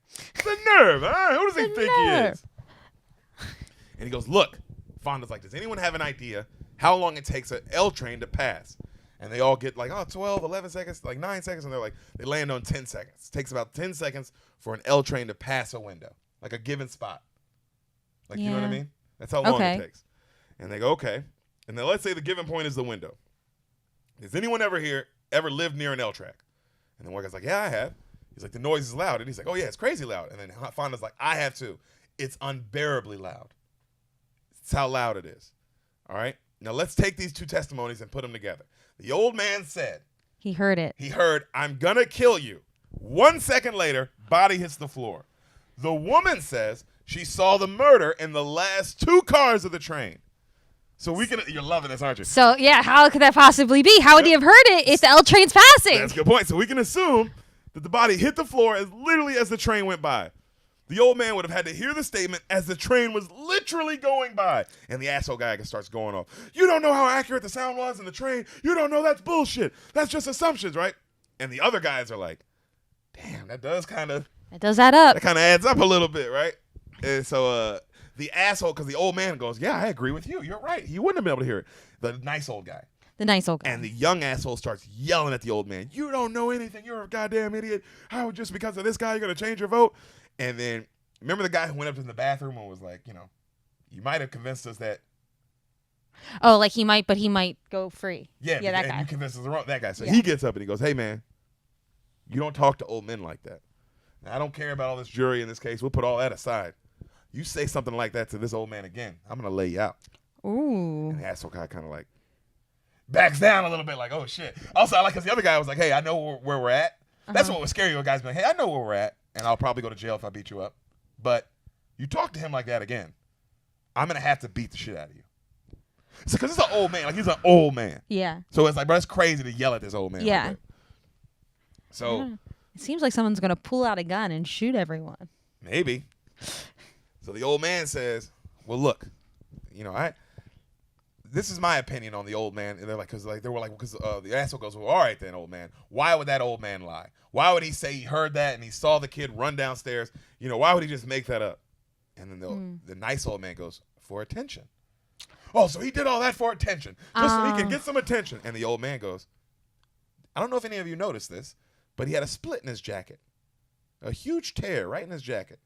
The nerve, huh? Who does he think he is? And he goes, look, Fonda's like, does anyone have an idea how long it takes an L train to pass? And they all get 12, 11 seconds, 9 seconds. And they're like, they land on 10 seconds. It takes about 10 seconds for an L train to pass a window, like a given spot. You know what I mean? That's how long it takes. And they go, okay. And then let's say the given point is the window. Has anyone ever lived near an L track? And then one guy's like, yeah, I have. He's like, the noise is loud. And he's like, oh, yeah, it's crazy loud. And then Fonda's like, I have too. It's unbearably loud. It's how loud it is. All right? Now let's take these two testimonies and put them together. The old man said. He heard it. He heard, I'm going to kill you. 1 second later, body hits the floor. The woman says she saw the murder in the last two cars of the train. So you're loving this, aren't you? So, yeah, how could that possibly be? How would he have heard it if the L train's passing? That's a good point. So we can assume that the body hit the floor literally as the train went by. The old man would have had to hear the statement as the train was literally going by. And the asshole guy starts going off. You don't know how accurate the sound was in the train. You don't know. That's bullshit. That's just assumptions, right? And the other guys are like, damn, that does kind of. It does add up. That kind of adds up a little bit, right? And so the asshole, because the old man goes, yeah, I agree with you. You're right. He wouldn't have been able to hear it. The nice old guy. The nice old guy. And the young asshole starts yelling at the old man. You don't know anything. You're a goddamn idiot. How just because of this guy you're going to change your vote? And then, remember the guy who went up to the bathroom and was like, you might have convinced us that. Oh, he might go free. Yeah, that guy. You convinced us that guy. So he gets up and he goes, hey, man, you don't talk to old men like that. Now, I don't care about all this jury in this case. We'll put all that aside. You say something like that to this old man again, I'm going to lay you out. Ooh. And the asshole guy kind of backs down a little bit oh, shit. Also, I like because the other guy was like, hey, I know where we're at. That's what was scary. You guys be like, hey, I know where we're at, and I'll probably go to jail if I beat you up. But you talk to him like that again, I'm going to have to beat the shit out of you. Because it's an old man. Like, he's an old man. Yeah. So it's like, bro, it's crazy to yell at this old man. Yeah. Like, so it seems like someone's going to pull out a gun and shoot everyone. maybe. So the old man says, well, look, this is my opinion on the old man. And they're like, because the asshole goes, well, all right then, old man. Why would that old man lie? Why would he say he heard that and he saw the kid run downstairs? Why would he just make that up? And then the nice old man goes, for attention. Oh, so he did all that for attention, just so he can get some attention. And the old man goes, I don't know if any of you noticed this, but he had a split in his jacket, a huge tear right in his jacket.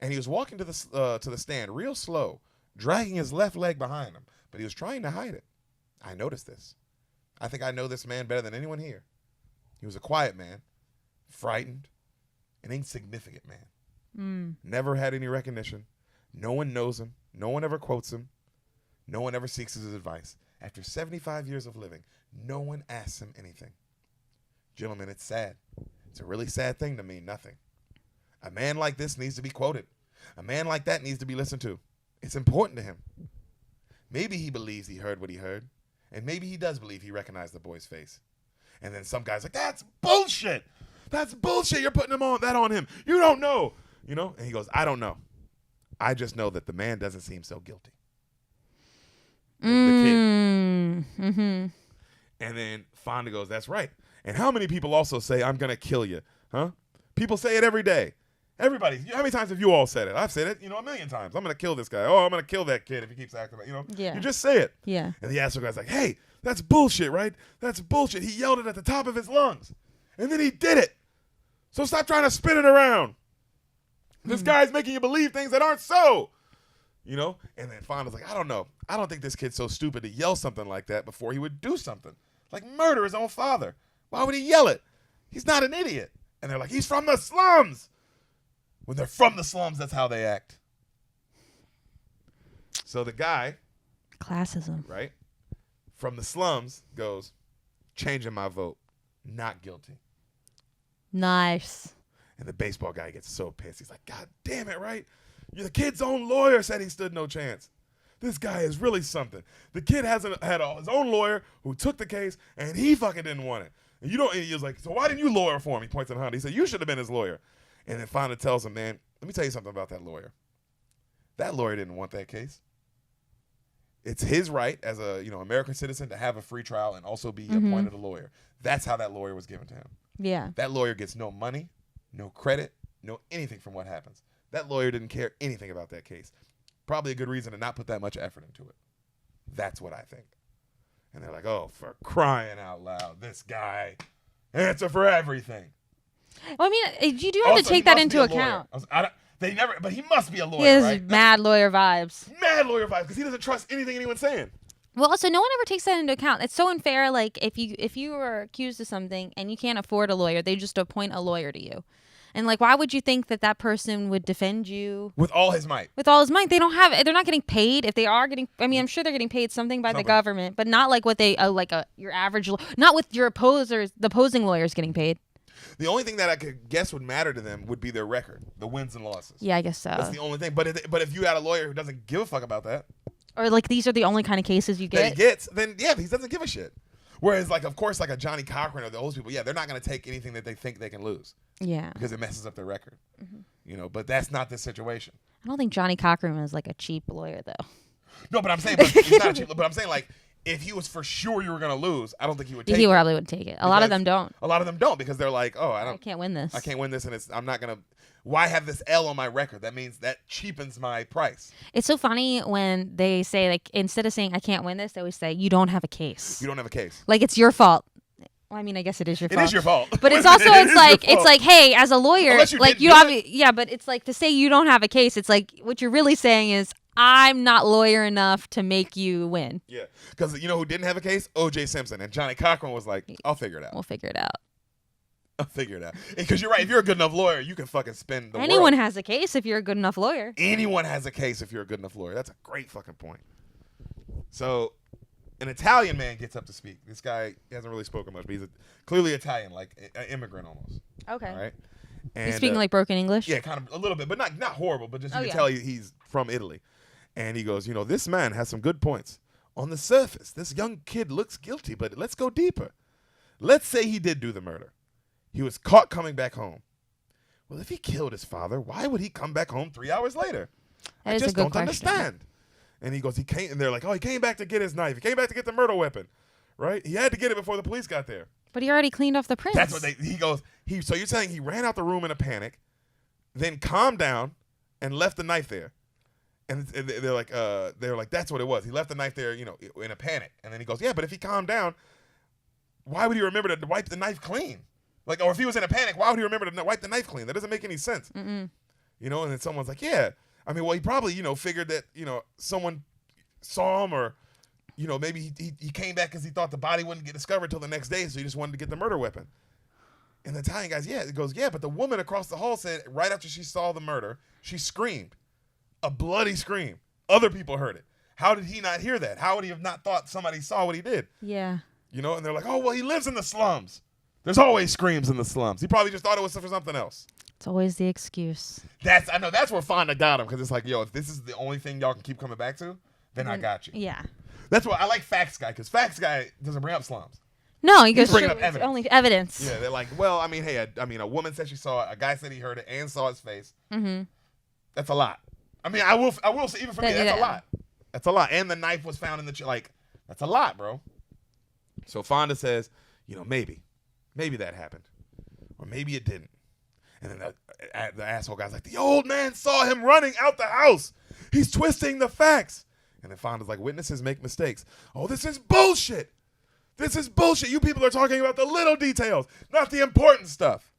And he was walking to the stand real slow, dragging his left leg behind him, but he was trying to hide it. I noticed this. I think I know this man better than anyone here. He was a quiet man, frightened, an insignificant man. Never had any recognition. No one knows him. No one ever quotes him. No one ever seeks his advice. After 75 years of living, no one asks him anything. Gentlemen, it's sad. It's a really sad thing to mean nothing. A man like this needs to be quoted. A man like that needs to be listened to. It's important to him. Maybe he believes he heard what he heard, and maybe he does believe he recognized the boy's face. And then some guy's like, that's bullshit. That's bullshit. You're putting that on him. You don't know. And he goes, I don't know. I just know that the man doesn't seem so guilty. The kid. Mm-hmm. And then Fonda goes, that's right. And how many people also say, I'm going to kill you? Huh? People say it every day. Everybody. How many times have you all said it? I've said it, a million times. I'm going to kill this guy. Oh, I'm going to kill that kid if he keeps acting like, Yeah. You just say it. Yeah. And the asshole guy's like, hey, that's bullshit, right? That's bullshit. He yelled it at the top of his lungs. And then he did it. So stop trying to spin it around. This guy's making you believe things that aren't so. And then Fonda's like, I don't know. I don't think this kid's so stupid to yell something like that before he would do something. Like murder his own father. Why would he yell it? He's not an idiot. And they're like, he's from the slums. When they're from the slums, that's how they act. So the guy. Classism. Right? From the slums goes, changing my vote. Not guilty. Nice. And the baseball guy gets so pissed. He's like, God damn it, right? The kid's own lawyer said he stood no chance. This guy is really something. The kid had his own lawyer who took the case, and he fucking didn't want it. And he was like, so why didn't you lawyer for him? He points at Honda. He said, you should have been his lawyer. And then Fonda tells him, man, let me tell you something about that lawyer. That lawyer didn't want that case. It's his right as a American citizen to have a free trial and also be appointed a lawyer. That's how that lawyer was given to him. Yeah. That lawyer gets no money, no credit, no anything from what happens. That lawyer didn't care anything about that case. Probably a good reason to not put that much effort into it. That's what I think. And they're like, oh, for crying out loud, this guy, answer for everything. Well, I mean, you do have to take that into account. But he must be a lawyer, He has right? mad lawyer vibes. Mad lawyer vibes, because he doesn't trust anything anyone's saying. Well, also, no one ever takes that into account. It's so unfair. Like, if you are accused of something and you can't afford a lawyer, they just appoint a lawyer to you. And like, why would you think that person would defend you with all his might? With all his might, they're not getting paid. If they are getting, I mean, I'm sure they're getting paid something by the government, but not like what they your average, not with your the opposing lawyers getting paid. The only thing that I could guess would matter to them would be their record, the wins and losses. Yeah, I guess so. That's the only thing. But if you had a lawyer who doesn't give a fuck about that, or like these are the only kind of cases you get, that he gets, then yeah, he doesn't give a shit. Whereas, like, of course, like a Johnny Cochran or those people, yeah, they're not going to take anything that they think they can lose. Yeah. Because it messes up their record. Mm-hmm. But that's not the situation. I don't think Johnny Cochran was like a cheap lawyer, though. No, but I'm saying, he's not a cheap. But I'm saying, like, if he was for sure you were going to lose, I don't think he would take it. He probably wouldn't take it. A lot of them don't. A lot of them don't because they're like, oh, I can't win this. I can't win this, and I'm not going to. Why have this L on my record? That means that cheapens my price. It's so funny when they say, like, instead of saying I can't win this, they always say you don't have a case. You don't have a case. Like, it's your fault. Well, I mean, I guess it is your fault. It is your fault. But it's also it's like, hey, as a lawyer, like but it's like to say you don't have a case. It's like what you're really saying is I'm not lawyer enough to make you win. Yeah, because you know who didn't have a case? O.J. Simpson, and Johnny Cochran was like, I'll figure it out. We'll figure it out. I'll figure it out. Because you're right. If you're a good enough lawyer, you can fucking spin the world. Anyone has a case if you're a good enough lawyer. Anyone has a case if you're a good enough lawyer. That's a great fucking point. So, an Italian man gets up to speak. This guy hasn't really spoken much, but he's clearly Italian, like an immigrant almost. Okay. All right. And, he's speaking like broken English? Yeah, kind of a little bit, but not horrible, but just you can tell he's from Italy. And he goes, this man has some good points. On the surface, this young kid looks guilty, but let's go deeper. Let's say he did do the murder. He was caught coming back home. Well, if he killed his father, why would he come back home 3 hours later? I just don't understand. And he goes, he came, and they're like, oh, he came back to get his knife. He came back to get the murder weapon, right? He had to get it before the police got there. But he already cleaned off the prints. That's what he goes, so you're saying he ran out the room in a panic, then calmed down and left the knife there. And they're like, that's what it was. He left the knife there, in a panic. And then he goes, yeah, but if he calmed down, why would he remember to wipe the knife clean? Like, or if he was in a panic, why would he remember to wipe the knife clean? That doesn't make any sense. Mm-mm. And then someone's like, yeah. I mean, well, he probably, figured that, someone saw him, or, maybe he came back because he thought the body wouldn't get discovered till the next day, so he just wanted to get the murder weapon. And the Italian guy's, but the woman across the hall said right after she saw the murder, she screamed. A bloody scream. Other people heard it. How did he not hear that? How would he have not thought somebody saw what he did? Yeah. And they're like, oh, well, he lives in the slums. There's always screams in the slums. He probably just thought it was for something else. It's always the excuse. I know that's where Fonda got him, because it's like, if this is the only thing y'all can keep coming back to, then I got you. Yeah. That's why I like Facts Guy, because Facts Guy doesn't bring up slums. No, he goes bringing up evidence. Only evidence. Yeah, they're like, well, I mean, hey, a woman said she saw it. A guy said he heard it and saw his face. Mm-hmm. That's a lot. I mean, I will say, even for me, that's a lot. That's a lot. And the knife was found in the that's a lot, bro. So Fonda says, maybe that happened, or maybe it didn't. And then the asshole guy's like, the old man saw him running out the house. He's twisting the facts. And then Fonda's like, witnesses make mistakes. Oh, this is bullshit. This is bullshit. You people are talking about the little details, not the important stuff.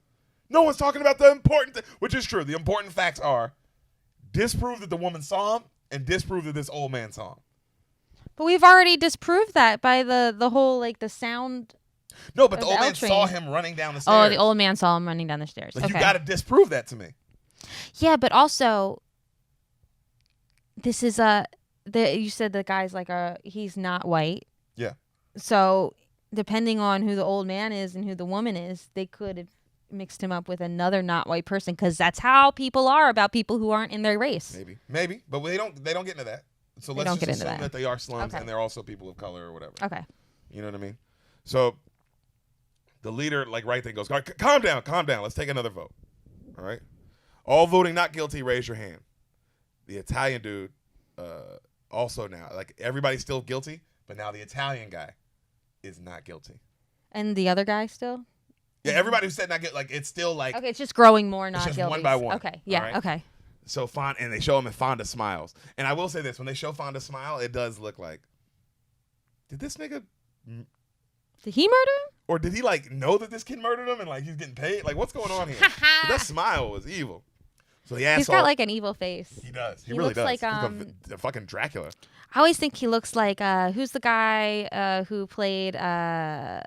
No one's talking about the important, which is true. The important facts are disprove that the woman saw him and disprove that this old man saw him. But we've already disproved that by the whole, the sound. No, but the old man saw him running down the stairs. Oh, the old man saw him running down the stairs. Okay. You got to disprove that to me. Yeah, but also, this is you said the guy's he's not white. Yeah. So, depending on who the old man is and who the woman is, they could have mixed him up with another not white person, because that's how people are about people who aren't in their race. Maybe, but they don't get into that. So let's just assume that they are slums, and they're also people of color or whatever. Okay. You know what I mean? So the leader, right thing, goes, calm down. Let's take another vote. All right? All voting not guilty, raise your hand. The Italian dude also now, everybody's still guilty, but now the Italian guy is not guilty. And the other guy still? Yeah, everybody who said not guilty, it's still okay, it's just growing more not guilty. One by one. Okay, yeah, right? Okay. So Fonda, and they show him, and Fonda smiles. And I will say this, when they show Fonda smile, it does look like, did this nigga... Did he murder him? Or did he know that this kid murdered him and he's getting paid? What going on here? That smile was evil. So the asshole, he's got an evil face. He does. He really does. He's a fucking Dracula. I always think he looks like who's the guy who played the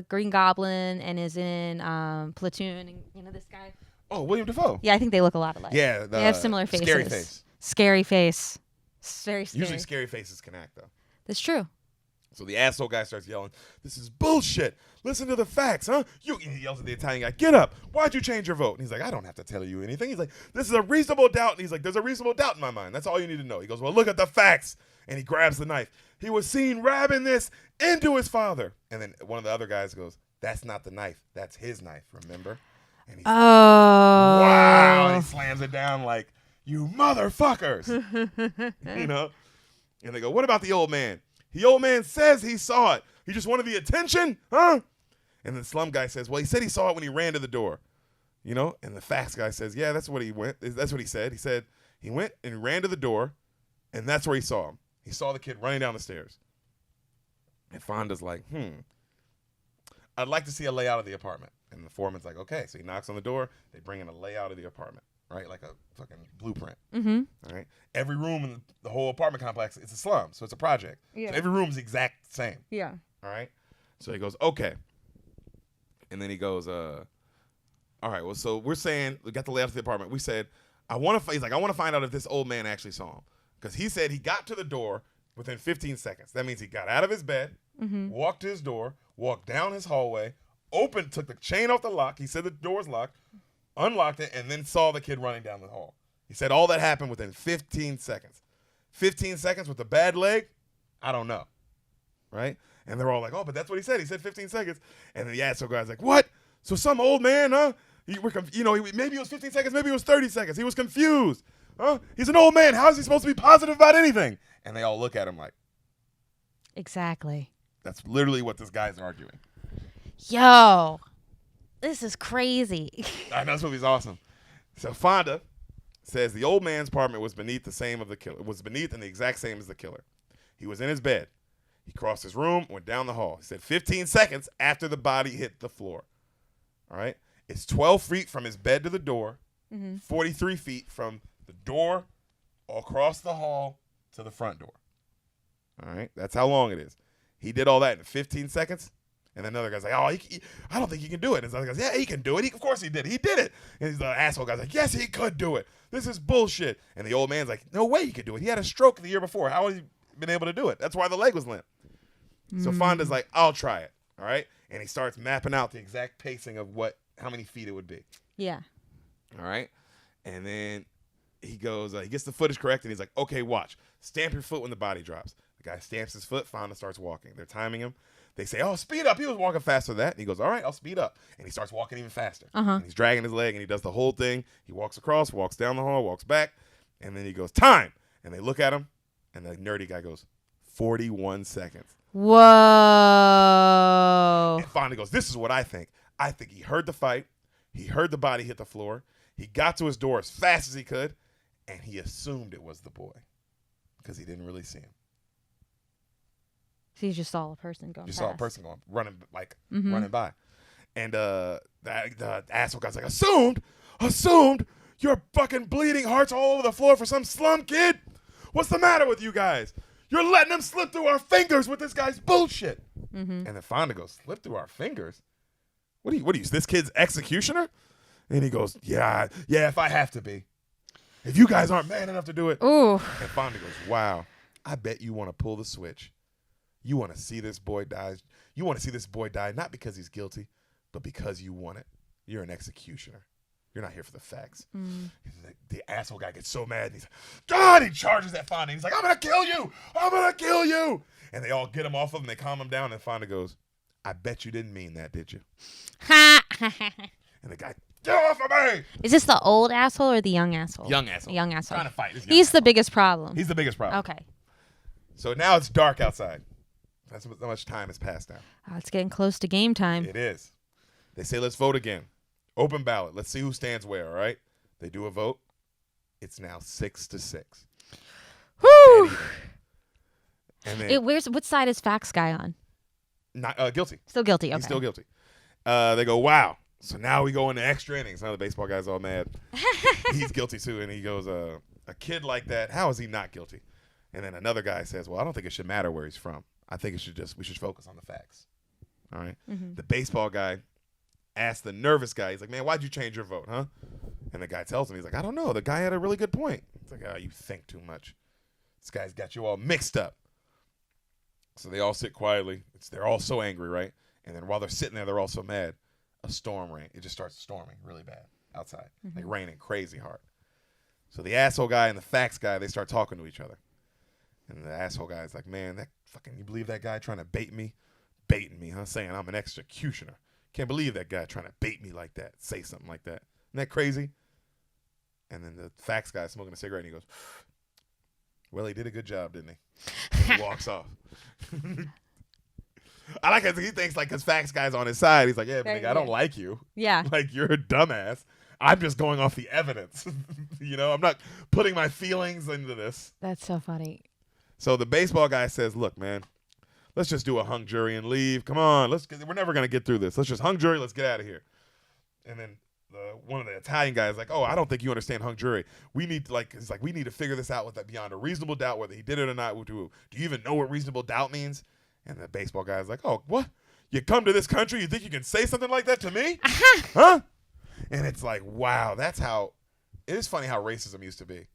Green Goblin and is in Platoon? This guy. Oh, William Dafoe. Yeah, I think they look a lot alike. Yeah, they have similar faces. Scary face. Scary face. Very scary. Usually scary faces can act though. That's true. So the asshole guy starts yelling, "This is bullshit. Listen to the facts, huh?" He yells at the Italian guy, "Get up. Why'd you change your vote?" And he's like, "I don't have to tell you anything." He's like, "This is a reasonable doubt." And he's like, "There's a reasonable doubt in my mind. That's all you need to know." He goes, "Well, look at the facts." And he grabs the knife. He was seen ramming this into his father. And then one of the other guys goes, "That's not the knife. That's his knife, remember?" And he's wow. And he slams it down like, "You motherfuckers." And they go, "What about the old man? The old man says he saw it. He just wanted the attention, huh?" And the slum guy says, "Well, he said he saw it when he ran to the door." And the facts guy says, "Yeah, that's what he went. That's what he said. He said he went and ran to the door, and that's where he saw him. He saw the kid running down the stairs." And Fonda's like, "I'd like to see a layout of the apartment." And the foreman's like, "Okay." So he knocks on the door. They bring in a layout of the apartment, right? Like a fucking blueprint. Mm-hmm. All right. Every room in the whole apartment complex, it's a slum, so it's a project. Yeah. So every room is the exact same. Yeah. All right. So he goes, "Okay." And then he goes, "All right. Well, so we're saying we got the layout of the apartment. We said, He's like, I want to find out if this old man actually saw him, because he said he got to the door within 15 seconds. That means he got out of his bed, walked to his door, walked down his hallway, took the chain off the lock. He said the door was locked, unlocked it, and then saw the kid running down the hall. He said all that happened within 15 seconds. 15 seconds with a bad leg, I don't know, right? And they're all like, oh, but that's what he said. He said 15 seconds. And then the asshole guy's like, what? So some old man, huh? Maybe it was 15 seconds, maybe it was 30 seconds. He was confused. Huh? He's an old man. How is he supposed to be positive about anything? And they all look at him like. Exactly. That's literally what this guy's arguing. Yo, this is crazy. I know, this movie's awesome. So Fonda says the old man's apartment was beneath the same of the killer. It was beneath and the exact same as the killer. He was in his bed. He crossed his room, went down the hall. He said 15 seconds after the body hit the floor. All right? It's 12 feet from his bed to the door, 43 feet from the door across the hall to the front door. All right? That's how long it is. He did all that in 15 seconds. And then another guy's like, oh, I don't think he can do it. And the other guy's, yeah, he can do it. Of course he did. He did it. And the asshole guy's like, yes, he could do it. This is bullshit. And the old man's like, no way he could do it. He had a stroke the year before. How has he been able to do it? That's why the leg was limp. So Fonda's like, I'll try it. All right? And he starts mapping out the exact pacing of how many feet it would be. Yeah. All right? And then he goes, he gets the footage correct, and he's like, okay, watch. Stamp your foot when the body drops. The guy stamps his foot. Fonda starts walking. They're timing him. They say, oh, speed up. He was walking faster than that. And he goes, all right, I'll speed up. And he starts walking even faster. And he's dragging his leg, and he does the whole thing. He walks across, walks down the hall, walks back. And then he goes, time. And they look at him, and the nerdy guy goes, 41 seconds. Whoa. And Fonda goes, this is what I think. I think he heard the fight. He heard the body hit the floor. He got to his door as fast as he could, and he assumed it was the boy because he didn't really see him. So you just saw a person going You past. saw a person going, running by. And the asshole guy's like, assumed? Your fucking bleeding hearts all over the floor for some slum kid? What's the matter with you guys? You're letting them slip through our fingers with this guy's bullshit. And then Fonda goes, slip through our fingers? What are you, this kid's executioner? And he goes, yeah, if I have to be. If you guys aren't man enough to do it. Ooh. And Fonda goes, wow, I bet you want to pull the switch. You want to see this boy die. You want to see this boy die, not because he's guilty, but because you want it. You're an executioner. You're not here for the facts. The asshole guy gets so mad. And he's like, God, he charges at Fonda. He's like, I'm going to kill you. I'm going to kill you. And they all get him off of him. They calm him down. And Fonda goes, I bet you didn't mean that, did you? And the guy, get off of me. Is this the old asshole or the young asshole? Young asshole. Young asshole. Trying to fight. He's the biggest problem. He's the biggest problem. Okay. So now it's dark outside. That's how much time has passed now. Oh, it's getting close to game time. It is. They say, let's vote again. Open ballot. Let's see who stands where, all right? They do a vote. It's now 6-6. Whew. And then, what side is Facts Guy on? not guilty. Still guilty. Okay. He's still guilty. They go, wow. So now we go into extra innings. Now the baseball guy's all mad. He's guilty too. And he goes, a kid like that, how is he not guilty? And then another guy says, well, I don't think it should matter where he's from. I think we should focus on the facts. All right? The baseball guy asked the nervous guy, he's like, man, why'd you change your vote, huh? And the guy tells him, he's like, I don't know. The guy had a really good point. It's like, oh, you think too much. This guy's got you all mixed up. So they all sit quietly. They're all so angry, right? And then while they're sitting there, they're all so mad. A storm rain. It just starts storming really bad outside. Like raining crazy hard. So the asshole guy and the facts guy, they start talking to each other. And the asshole guy's like, man, you believe that guy trying to bait me? Baiting me, huh? Saying I'm an executioner. Can't believe that guy trying to bait me like that. Say something like that. Isn't that crazy? And then the facts guy smoking a cigarette and he goes, well, he did a good job, didn't he? And he walks off. I like it. He thinks like his facts guy's on his side. He's like, yeah, but nigga, I don't like you. Yeah. Like, you're a dumbass. I'm just going off the evidence. I'm not putting my feelings into this. That's so funny. So the baseball guy says, look, man, let's just do a hung jury and leave. Come on. We're never going to get through this. Let's just hung jury. Let's get out of here. And then one of the Italian guys like, oh, I don't think you understand hung jury. We need to figure this out beyond a reasonable doubt, whether he did it or not. Do you even know what reasonable doubt means? And the baseball guy's like, oh, what? You come to this country, you think you can say something like that to me? Huh? And it's like, wow, it is funny how racism used to be.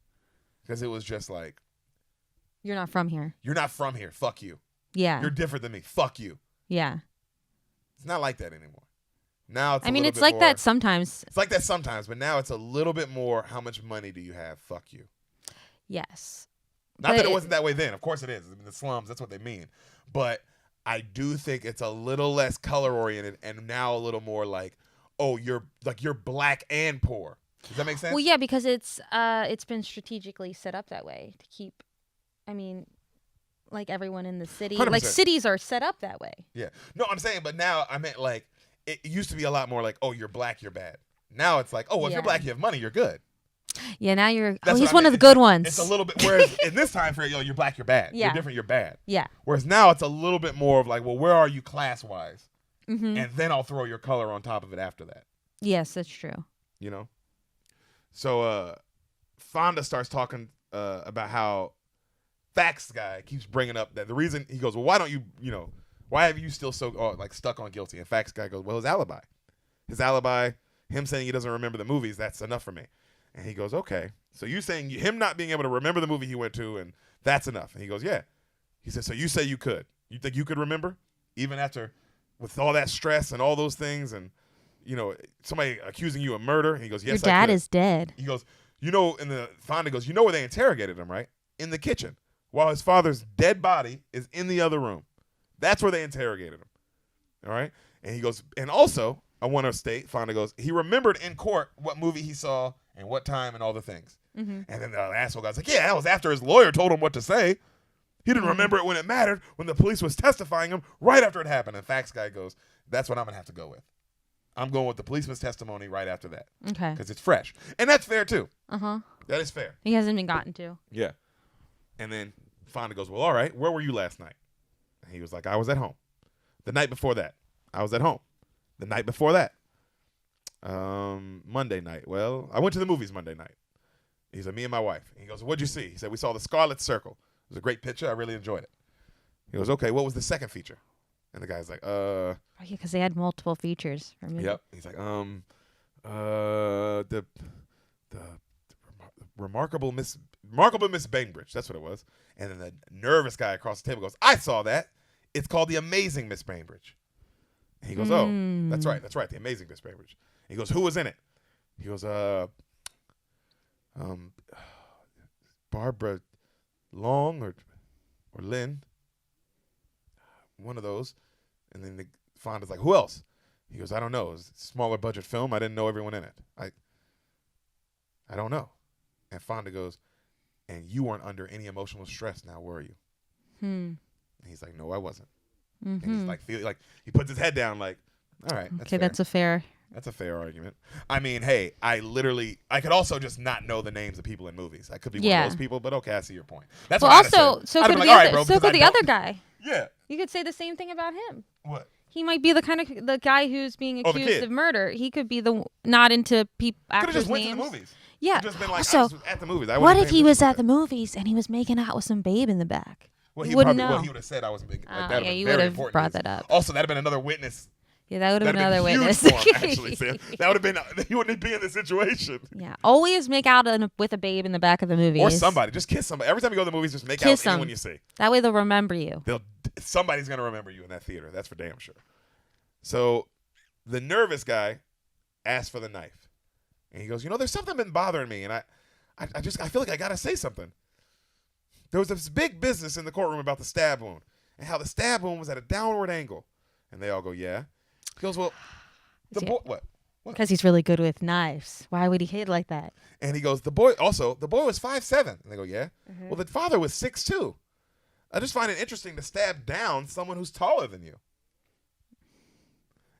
Because it was just like, you're not from here. You're not from here. Fuck you. Yeah. You're different than me. Fuck you. Yeah. It's not like that anymore. Now it's it's like that sometimes. It's like that sometimes, but now it's a little bit more, how much money do you have? Fuck you. Yes. Not that it wasn't that way then. Of course it is. In the slums, that's what they mean. But I do think it's a little less color oriented and now a little more like, oh, you're black and poor. Does that make sense? Well, yeah, because it's been strategically set up that way to keep. I mean, like everyone in the city, 100%. like cities are set up that way. Yeah. No, I'm saying, but now I meant like it used to be a lot more like, oh, you're black, you're bad. Now it's like, oh, if you're black, you have money, you're good. Yeah, now you're. That's he's one of the good ones. It's a little bit. Whereas in this time frame, you're black, you're bad. Yeah. You're different, you're bad. Yeah. Whereas now it's a little bit more of like, well, where are you class wise? Mm-hmm. And then I'll throw your color on top of it after that. Yes, that's true. You know. So Fonda starts talking about how Facts guy keeps bringing up that the reason he goes, well, why don't you, why have you still so like stuck on guilty? And Facts guy goes, well, his alibi, him saying he doesn't remember the movies, that's enough for me. And he goes, okay, so you saying him not being able to remember the movie he went to, and that's enough? And he goes, yeah. He says, so you say you could? You think you could remember even after with all that stress and all those things, and somebody accusing you of murder? And he goes, yes, your dad I could. is dead. He goes, and the Fonda goes, where they interrogated him, right? In the kitchen, while his father's dead body is in the other room. That's where they interrogated him. All right? And he goes, and also, I want to state, Fonda goes, he remembered in court what movie he saw and what time and all the things. Mm-hmm. And then the asshole guy's like, yeah, that was after his lawyer told him what to say. He didn't remember it when it mattered, when the police was testifying him right after it happened. And Facts guy goes, that's what I'm going to have to go with. I'm going with the policeman's testimony right after that. Okay. Because it's fresh. And that's fair, too. Uh-huh. That is fair. He hasn't been gotten to. Yeah. And then Fonda goes, well, all right, where were you last night? And he was like, I was at home. The night before that, I was at home. The night before that, Monday night. Well, I went to the movies Monday night. He said, me and my wife. And he goes, what'd you see? He said, we saw The Scarlet Circle. It was a great picture. I really enjoyed it. He goes, okay, what was the second feature? And the guy's like, Oh, yeah, because they had multiple features for me. Yep. He's like, the remarkable Miss Bainbridge. That's what it was. And then the nervous guy across the table goes, I saw that. It's called The Amazing Miss Bainbridge. And he goes, oh, that's right. The Amazing Miss Bainbridge. And he goes, who was in it? He goes, Barbara Long or Lynn. One of those. And then the Fonda's like, who else? He goes, I don't know. It was a smaller budget film. I didn't know everyone in it. I don't know. And Fonda goes, and you weren't under any emotional stress now, were you? And he's like, no, I wasn't. And he's like, he puts his head down like, all right. That's fair. That's a fair argument. I mean, hey, I could also just not know the names of people in movies. I could be one of those people, but okay, I see your point. That's what also, so could the other guy. Yeah. You could say the same thing about him. What? He might be the guy who's being accused of murder. He could be not into actors' just names. Went to the movies. Yeah. Just been like, so, I was at the movies. What if he was at the movies and he was making out with some babe in the back? Well, he wouldn't know. Well, he would have said I was making. Yeah, you would have brought that up. Also, that'd have been another witness. Yeah, that would have been another witness. Actually, Sam. That would have been. He wouldn't be in this situation. Yeah, always make out with a babe in the back of the movies, or somebody. Just kiss somebody. Every time you go to the movies, just make out with anyone you see. That way, they'll remember you. Somebody's gonna remember you in that theater. That's for damn sure. So, the nervous guy asked for the knife, and he goes, "There's something been bothering me, and I feel like I gotta say something." There was this big business in the courtroom about the stab wound and how the stab wound was at a downward angle, and they all go, "Yeah." He goes, well, the boy, what? Because he's really good with knives. Why would he hit like that? And he goes, the boy was 5'7". And they go, yeah. Mm-hmm. Well, the father was 6'2". I just find it interesting to stab down someone who's taller than you.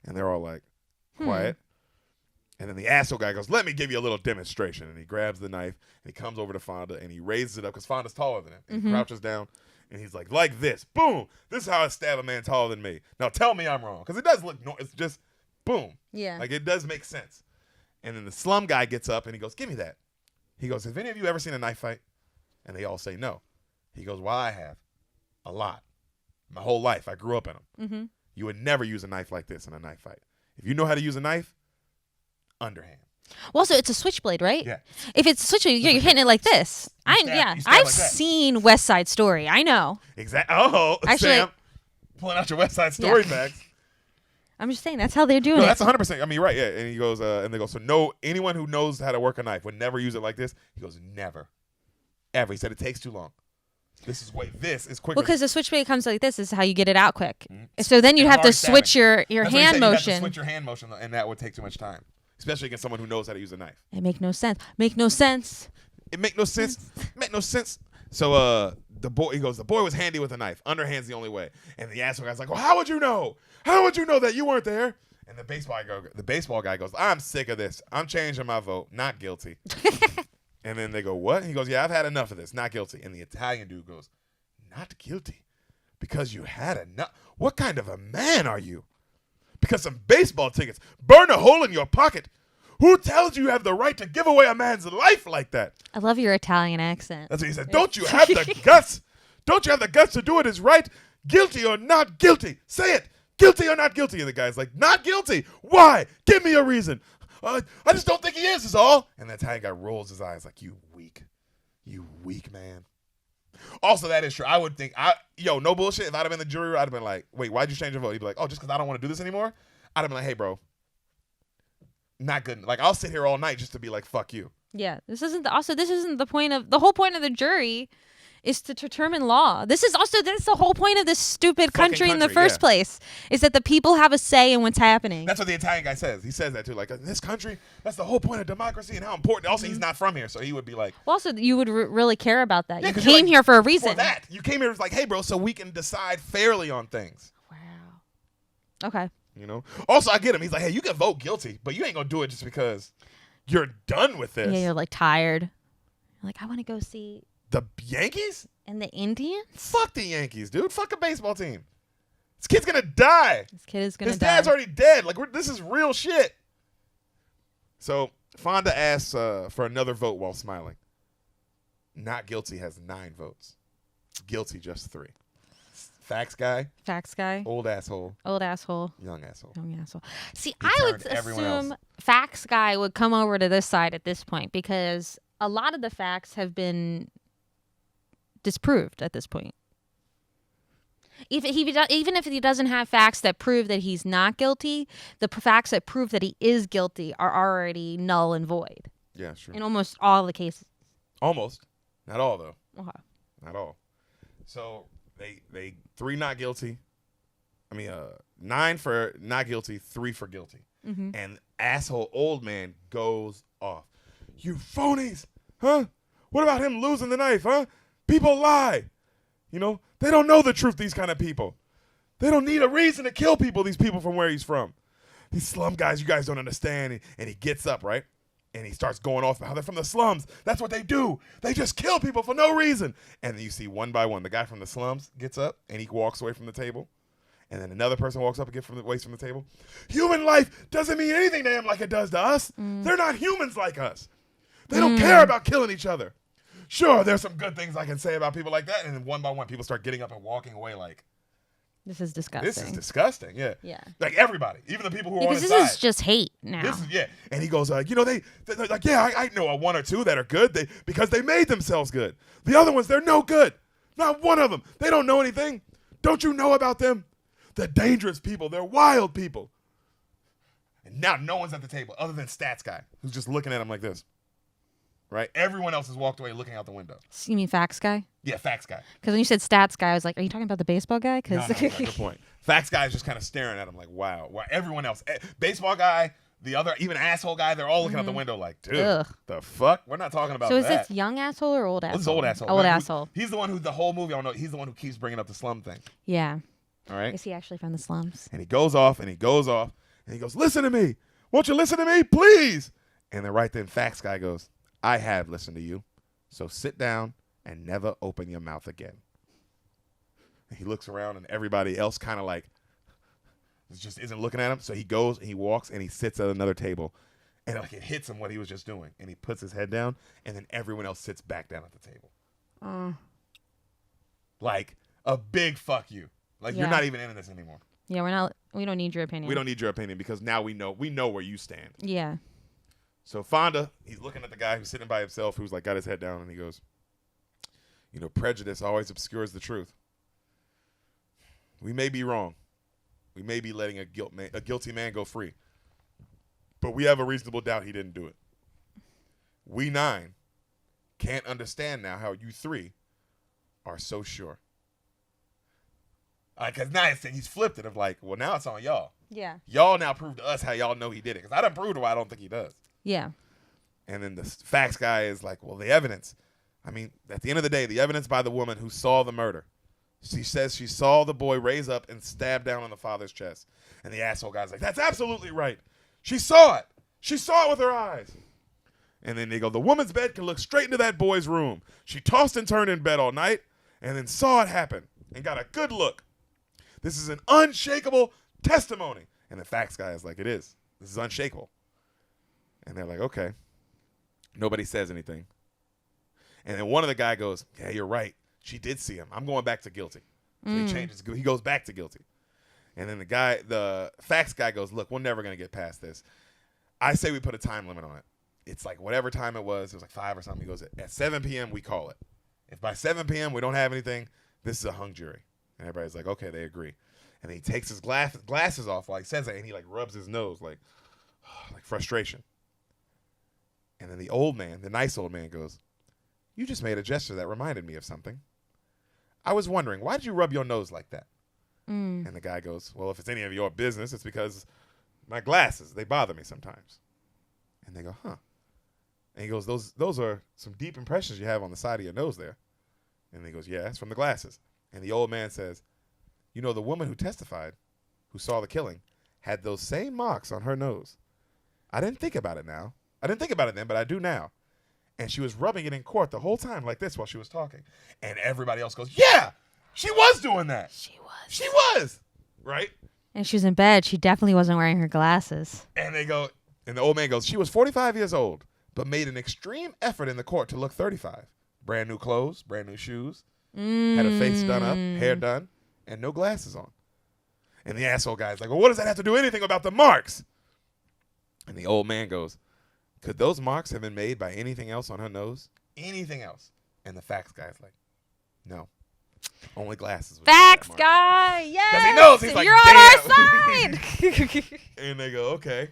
And they're all like, quiet. And then the asshole guy goes, let me give you a little demonstration. And he grabs the knife, and he comes over to Fonda, and he raises it up, because Fonda's taller than him. And he crouches down, and he's like this. Boom. This is how I stab a man taller than me. Now tell me I'm wrong. Because it does look, it's just, boom. Yeah. Like, it does make sense. And then the slum guy gets up, and he goes, give me that. He goes, have any of you ever seen a knife fight? And they all say no. He goes, well, I have. A lot. My whole life. I grew up in them. Mm-hmm. You would never use a knife like this in a knife fight. If you know how to use a knife, underhand. Well, so it's a switchblade, right? Yeah. If it's switchblade, you're hitting it like this. I've seen West Side Story. I know. Exactly. Oh, actually, Sam, pulling out your West Side Story bags. I'm just saying that's how they're doing it. That's 100%. I mean, right? Yeah. And he goes, and they go, so no, anyone who knows how to work a knife would never use it like this. He goes, never, ever. He said it takes too long. This is quicker. Well, because the switchblade comes like this. This is how you get it out quick. Mhm. So then you'd And have to already switch stabbing. your That's what he hand said, you'd have motion. to switch your hand motion, and that would take too much time, especially against someone who knows how to use a knife. It make no sense. Make no sense. It make no sense. Make no sense. So the boy was handy with a knife. Underhand's the only way. And the asshole guy's like, well, how would you know? How would you know that you weren't there? And the baseball guy goes, I'm sick of this. I'm changing my vote. Not guilty. And then they go, what? And he goes, yeah, I've had enough of this. Not guilty. And the Italian dude goes, not guilty? Because you had enough? What kind of a man are you? Because some baseball tickets burn a hole in your pocket. Who tells you have the right to give away a man's life like that? I love your Italian accent. That's what he said. Don't you have the guts? Don't you have the guts to do it as right? Guilty or not guilty? Say it. Guilty or not guilty? And the guy's like, not guilty. Why? Give me a reason. I just don't think he is all. And the Italian guy rolls his eyes like, you weak man. Also, that is true. I would think, no bullshit. If I'd have been the jury, I'd have been like, wait, why'd you change your vote? He'd be like, oh, just because I don't want to do this anymore? I'd have been like, hey, bro, not good. Like, I'll sit here all night just to be like, fuck you. Yeah, this isn't the point of the whole point of the jury is to determine law. That's the whole point of this stupid country in the first place, is that the people have a say in what's happening. That's what the Italian guy says. He says that too. Like, in this country, that's the whole point of democracy and how important. Also, he's not from here, so he would be like. Well, also, you would really care about that. Yeah, you came here for a reason. For that. You came here like, hey, bro, so we can decide fairly on things. Wow. Okay. You know? Also, I get him. He's like, hey, you can vote guilty, but you ain't going to do it just because you're done with this. Yeah, you're like tired. You're like, I want to go see. The Yankees? And the Indians? Fuck the Yankees, dude. Fuck a baseball team. This kid's going to die. This kid is going to His die. dad's already dead. Like, this is real shit. So, Fonda asks for another vote while smiling. Not guilty has 9 votes. Guilty just 3. Facts guy. Old asshole. Young asshole. See, I would assume facts guy would come over to this side at this point because a lot of the facts have been disproved at this point. Even if he doesn't have facts that prove that he's not guilty, the facts that prove that he is guilty are already null and void. Yeah, sure. In almost all the cases. Almost. Not all, though. Okay. Not all. So, they 3 not guilty. 9 for not guilty, 3 for guilty. Mm-hmm. And asshole old man goes off. You phonies, huh? What about him losing the knife, huh? People lie. You know, they don't know the truth, these kind of people. They don't need a reason to kill people, these people from where he's from. These slum guys, you guys don't understand. And he gets up, right? And he starts going off about how they're from the slums. That's what they do. They just kill people for no reason. And then you see one by one, the guy from the slums gets up and he walks away from the table. And then another person walks up and gets away from the table. Human life doesn't mean anything to them like it does to us. They're not humans like us. They don't care about killing each other. Sure, there's some good things I can say about people like that. And then one by one, people start getting up and walking away like, this is disgusting. Yeah. Yeah. Like everybody, even the people who are on his this side. is just hate now. And he goes, they're like, yeah, I know a 1 or 2 that are good because they made themselves good. The other ones, they're no good. Not one of them. They don't know anything. Don't you know about them? They're dangerous people. They're wild people. And now no one's at the table other than Stats Guy, who's just looking at him like this. Right? Everyone else has walked away looking out the window. You mean facts guy? Yeah, facts guy. Because when you said stats guy, I was like, are you talking about the baseball guy? No, good point. Facts guy is just kind of staring at him like, wow. Everyone else, baseball guy, the other, even asshole guy, they're all looking out the window like, dude, the fuck? We're not talking about that. So is this young asshole or old asshole? This is old asshole. Old asshole. He's the one who the whole movie, I don't know, he's the one who keeps bringing up the slum thing. Yeah. All right? Is he actually from the slums? And he goes off, and he goes, listen to me. Won't you listen to me, please? And then right then, facts guy goes, I have listened to you, so sit down and never open your mouth again. And he looks around, and everybody else kind of like just isn't looking at him. So he goes and he walks and he sits at another table, and like it hits him what he was just doing, and he puts his head down, and then everyone else sits back down at the table. Like a big fuck you. Like you're not even in this anymore. Yeah, we don't need your opinion. We don't need your opinion because now we know where you stand. Yeah. So Fonda, he's looking at the guy who's sitting by himself, who's like got his head down, and he goes, prejudice always obscures the truth. We may be wrong. We may be letting a guilty man go free. But we have a reasonable doubt he didn't do it. We 9 can't understand now how you 3 are so sure. Because now he's flipped it of like, well, now it's on y'all. Yeah. Y'all now prove to us how y'all know he did it. Because I done proved why I don't think he does. Yeah. And then the facts guy is like, well, the evidence. I mean, at the end of the day, the evidence by the woman who saw the murder. She says she saw the boy raise up and stab down on the father's chest. And the asshole guy's like, that's absolutely right. She saw it. She saw it with her eyes. And then they go, the woman's bed can look straight into that boy's room. She tossed and turned in bed all night and then saw it happen and got a good look. This is an unshakable testimony. And the facts guy is like, it is. This is unshakable. And they're like, okay. Nobody says anything. And then one of the guy goes, yeah, you're right. She did see him. I'm going back to guilty. So he changes. He goes back to guilty. And then the facts guy goes, look, we're never going to get past this. I say we put a time limit on it. It's like whatever time it was like 5 or something. He goes, at 7 p.m. we call it. If by 7 p.m. we don't have anything, this is a hung jury. And everybody's like, okay, they agree. And then he takes his glasses off while he says that, and he like rubs his nose like frustration. And then the nice old man goes, you just made a gesture that reminded me of something. I was wondering, why did you rub your nose like that? And the guy goes, well, if it's any of your business, it's because my glasses, they bother me sometimes. And they go, huh. And he goes, those are some deep impressions you have on the side of your nose there. And he goes, yeah, it's from the glasses. And the old man says, you know, the woman who testified, who saw the killing, had those same marks on her nose. I didn't think about it now. I didn't think about it then, but I do now. And she was rubbing it in court the whole time like this while she was talking. And everybody else goes, yeah, she was doing that. She was. Right? And she was in bed. She definitely wasn't wearing her glasses. And they go, and the old man goes, she was 45 years old, but made an extreme effort in the court to look 35. Brand new clothes, brand new shoes, had her face done up, hair done, and no glasses on. And the asshole guy's like, well, what does that have to do anything about the marks? And the old man goes, could those marks have been made by anything else on her nose? Anything else? And the facts guy's like, no. Only glasses. Facts guy, yes. Because he knows. He's like, you're damn. on our side. And they go, okay.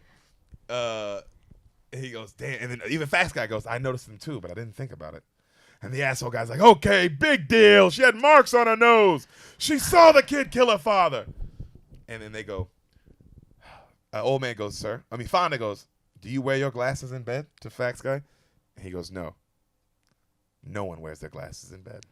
He goes, damn. And then even facts guy goes, I noticed them too, but I didn't think about it. And the asshole guy's like, okay, big deal. She had marks on her nose. She saw the kid kill her father. And then they go, old man goes, Fonda goes, do you wear your glasses in bed to facts guy? And he goes, no. No one wears their glasses in bed.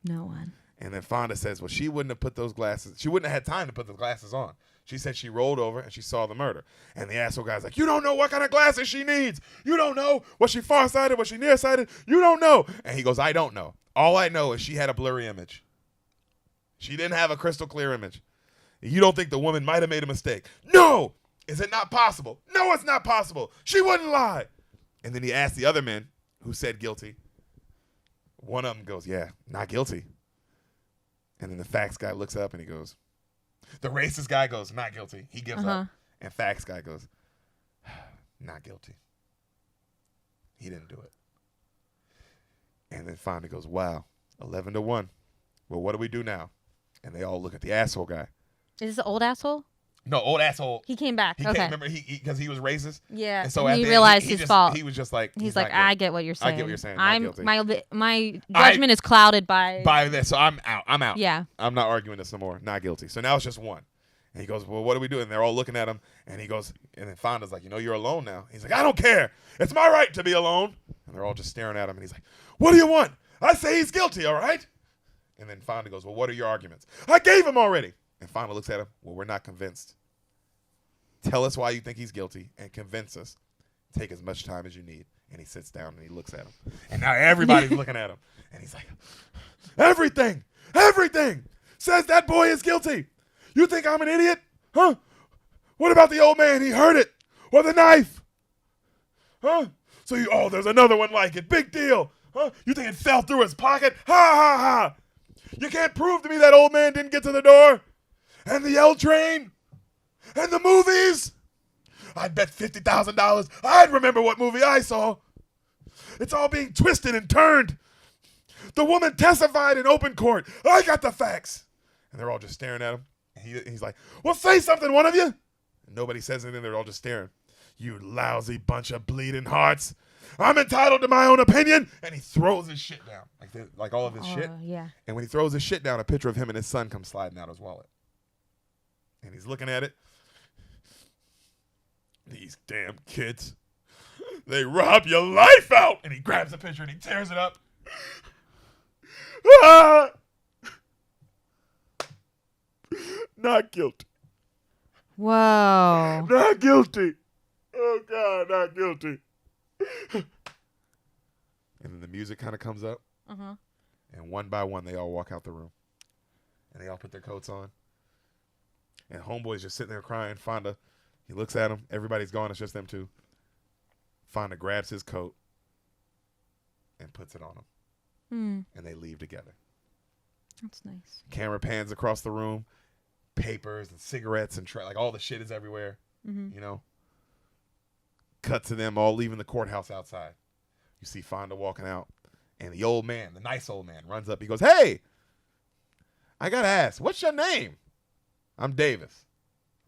No one. And then Fonda says, well, she wouldn't have put those glasses. She wouldn't have had time to put the glasses on. She said she rolled over and she saw the murder. And the asshole guy's like, you don't know what kind of glasses she needs. You don't know. Was she farsighted? Was she nearsighted? You don't know. And he goes, I don't know. All I know is she had a blurry image. She didn't have a crystal clear image. You don't think the woman might have made a mistake? No. Is it not possible? No, it's not possible. She wouldn't lie. And then he asked the other men who said guilty. One of them goes, yeah, not guilty. And then the facts guy looks up and he goes, the racist guy goes, not guilty. He gives up. And facts guy goes, not guilty. He didn't do it. And then Fonda goes, wow, 11-1. Well, what do we do now? And they all look at the asshole guy. Is this the old asshole? No, old asshole. He came back. He okay. can't remember because he was racist. Yeah. And so he realized he his fault. He was just like, he's like, I get what you're saying. I get what you're saying. Not guilty. My judgment is clouded by this. So I'm out. I'm out. Yeah. I'm not arguing this no more. Not guilty. So now it's just one. And he goes, well, what do we do? And they're all looking at him. And he goes, and then Fonda's like, you're alone now. He's like, I don't care. It's my right to be alone. And they're all just staring at him. And he's like, what do you want? I say he's guilty, all right? And then Fonda goes, well, what are your arguments? I gave him already. And Fonda looks at him. Well, we're not convinced. Tell us why you think he's guilty and convince us. Take as much time as you need. And he sits down and he looks at him. And now everybody's looking at him. And he's like, everything says that boy is guilty. You think I'm an idiot? Huh? What about the old man? He heard it. Or the knife? Huh? So there's another one like it. Big deal. Huh? You think it fell through his pocket? Ha, ha, ha. You can't prove to me that old man didn't get to the door? And the L train? And the movies? I'd bet $50,000 I'd remember what movie I saw. It's all being twisted and turned. The woman testified in open court. I got the facts. And they're all just staring at him. And he's like, well, say something, one of you. And nobody says anything. They're all just staring. You lousy bunch of bleeding hearts. I'm entitled to my own opinion. And he throws his shit down. Like all of his shit. Yeah. And when he throws his shit down, a picture of him and his son comes sliding out of his wallet. And he's looking at it. These damn kids. They rob your life out. And he grabs the picture and he tears it up. Ah! Not guilty. Whoa. Not guilty. Oh, God, not guilty. And then the music kind of comes up. Uh-huh. And one by one, they all walk out the room. And they all put their coats on. And homeboy's just sitting there crying. Fonda, he looks at him. Everybody's gone. It's just them two. Fonda grabs his coat and puts it on him. And they leave together. That's nice. Camera pans across the room. Papers and cigarettes and like all the shit is everywhere. You know? Cut to them all leaving the courthouse outside. You see Fonda walking out. And the old man, the nice old man, runs up. He goes, "Hey, I got to ask, what's your name?" "I'm Davis."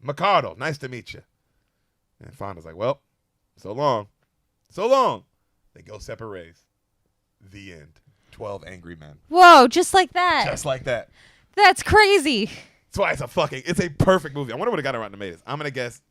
"Mercado, nice to meet you." And Fonda's like, "Well, so long. So long." They go separate ways. The end. 12 Angry Men. Whoa, just like that. Just like that. That's crazy. That's why it's a perfect movie. I wonder what it got around tomatoes. I'm going to guess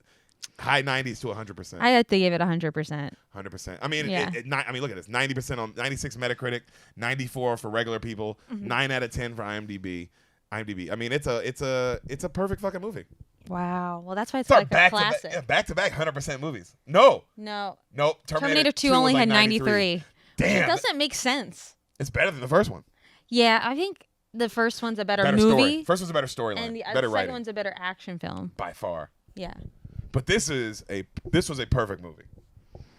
high 90s to 100%. I had to give it 100%. 100%. I mean, yeah. Look at this. 90% on 96 Metacritic, 94 for regular people, 9 out of 10 for IMDb. I mean, it's a perfect fucking movie. Wow. Well, that's why it's like a classic. Back-to-back 100% movies. No. Nope. Terminator 2 only had 93. Damn. It doesn't make sense. It's better than the first one. Yeah, I think the first one's a better movie. Story. First one's a better storyline. And the better second writing. one's a better action film. By far. Yeah. But this was a perfect movie.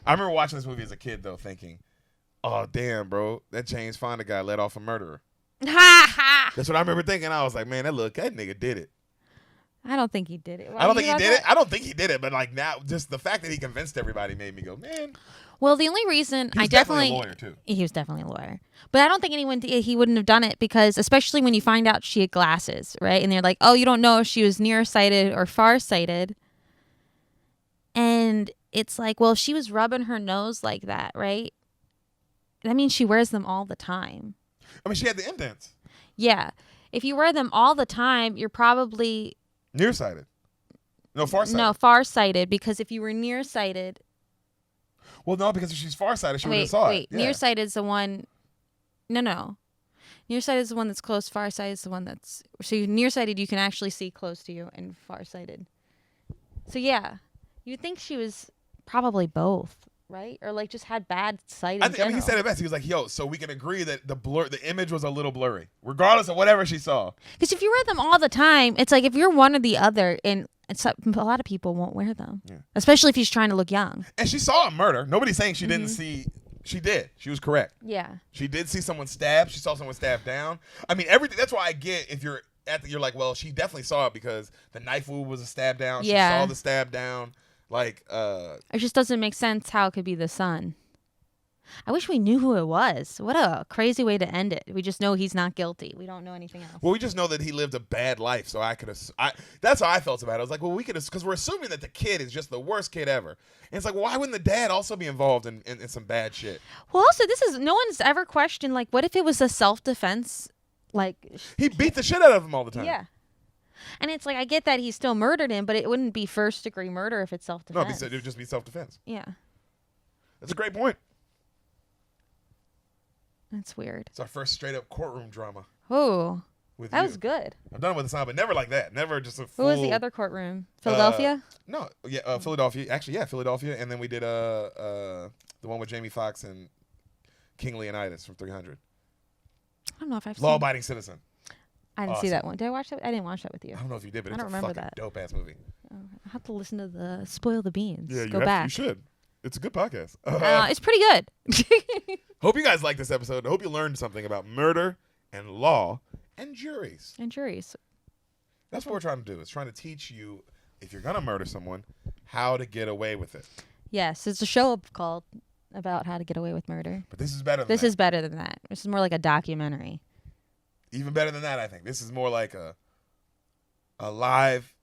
I remember watching this movie as a kid, though, thinking, "Oh, damn, bro, that James Fonda guy let off a murderer." Ha ha! That's what I remember thinking. I was like, man, that nigga did it. I don't think he did it. I don't think he did it, but like now, just the fact that he convinced everybody made me go, man. Well, the only reason he was definitely a lawyer too. He was definitely a lawyer, but I don't think he wouldn't have done it because, especially when you find out she had glasses, right? And they're like, "Oh, you don't know if she was nearsighted or farsighted," and it's like, well, if she was rubbing her nose like that, right? That means she wears them all the time. I mean, she had the indents. Yeah, if you wear them all the time, you're probably nearsighted. No, farsighted. No, farsighted, because if you were nearsighted. Well, no, because if she's farsighted, she would have saw it. Yeah. Nearsighted is the one. No. Nearsighted is the one that's close. Farsighted is the one that's. So nearsighted, you can actually see close to you, and farsighted. So yeah, you'd think she was probably both, right? Or like just had bad sight. I mean, he said it best. He was like, "Yo, so we can agree that the image was a little blurry, regardless of whatever she saw." Because if you wear them all the time, it's like if you're one or the other, and a lot of people won't wear them, especially if he's trying to look young. And she saw a murder. Nobody's saying she didn't see. She did. She was correct. Yeah. She did see someone stabbed. She saw someone stabbed down. I mean, everything. That's why I get if you're you're like, well, she definitely saw it because the knife wound was a stab down. She saw the stab down. Like, it just doesn't make sense how it could be the son. I wish we knew who it was. What a crazy way to end it. We just know he's not guilty. We don't know anything else. Well, we just know that he lived a bad life, so that's how I felt about it. I was like, well, because we're assuming that the kid is just the worst kid ever. And it's like, well, why wouldn't the dad also be involved in some bad shit? Well, also, no one's ever questioned, like, what if it was a self-defense? Like, he beat the shit out of him all the time. Yeah. And it's like, I get that he still murdered him, but it wouldn't be first-degree murder if it's self-defense. No, it would just be self-defense. Yeah. That's a great point. That's weird. It's our first straight-up courtroom drama. Oh, that was good. I've done it with a sound, but never like that. Never just a full... Who was the other courtroom? Philadelphia? Philadelphia. Actually, Philadelphia. And then we did the one with Jamie Foxx and King Leonidas from 300. I don't know if I've seen Law-abiding citizen. I didn't see that one. Did I watch that? I didn't watch that with you. I don't know if you did, but I it's don't a remember fucking that. dope-ass movie. I'll have to listen to the Spoil the Beans. Yeah, Go back. You should. It's a good podcast. It's pretty good. Hope you guys like this episode. I hope you learned something about murder and law and juries. That's what we're trying to do. It's trying to teach you, if you're going to murder someone, how to get away with it. Yes, it's a show called about how to get away with murder. But this is better than that. This is better than that. This is more like a documentary. Even better than that, I think. This is more like a live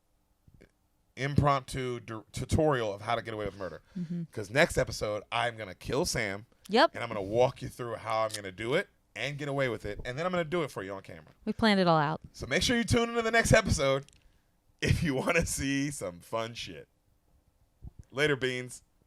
impromptu tutorial of how to get away with murder. Because next episode, I'm going to kill Sam. Yep. And I'm going to walk you through how I'm going to do it and get away with it. And then I'm going to do it for you on camera. We planned it all out. So make sure you tune into the next episode if you want to see some fun shit. Later, Beans.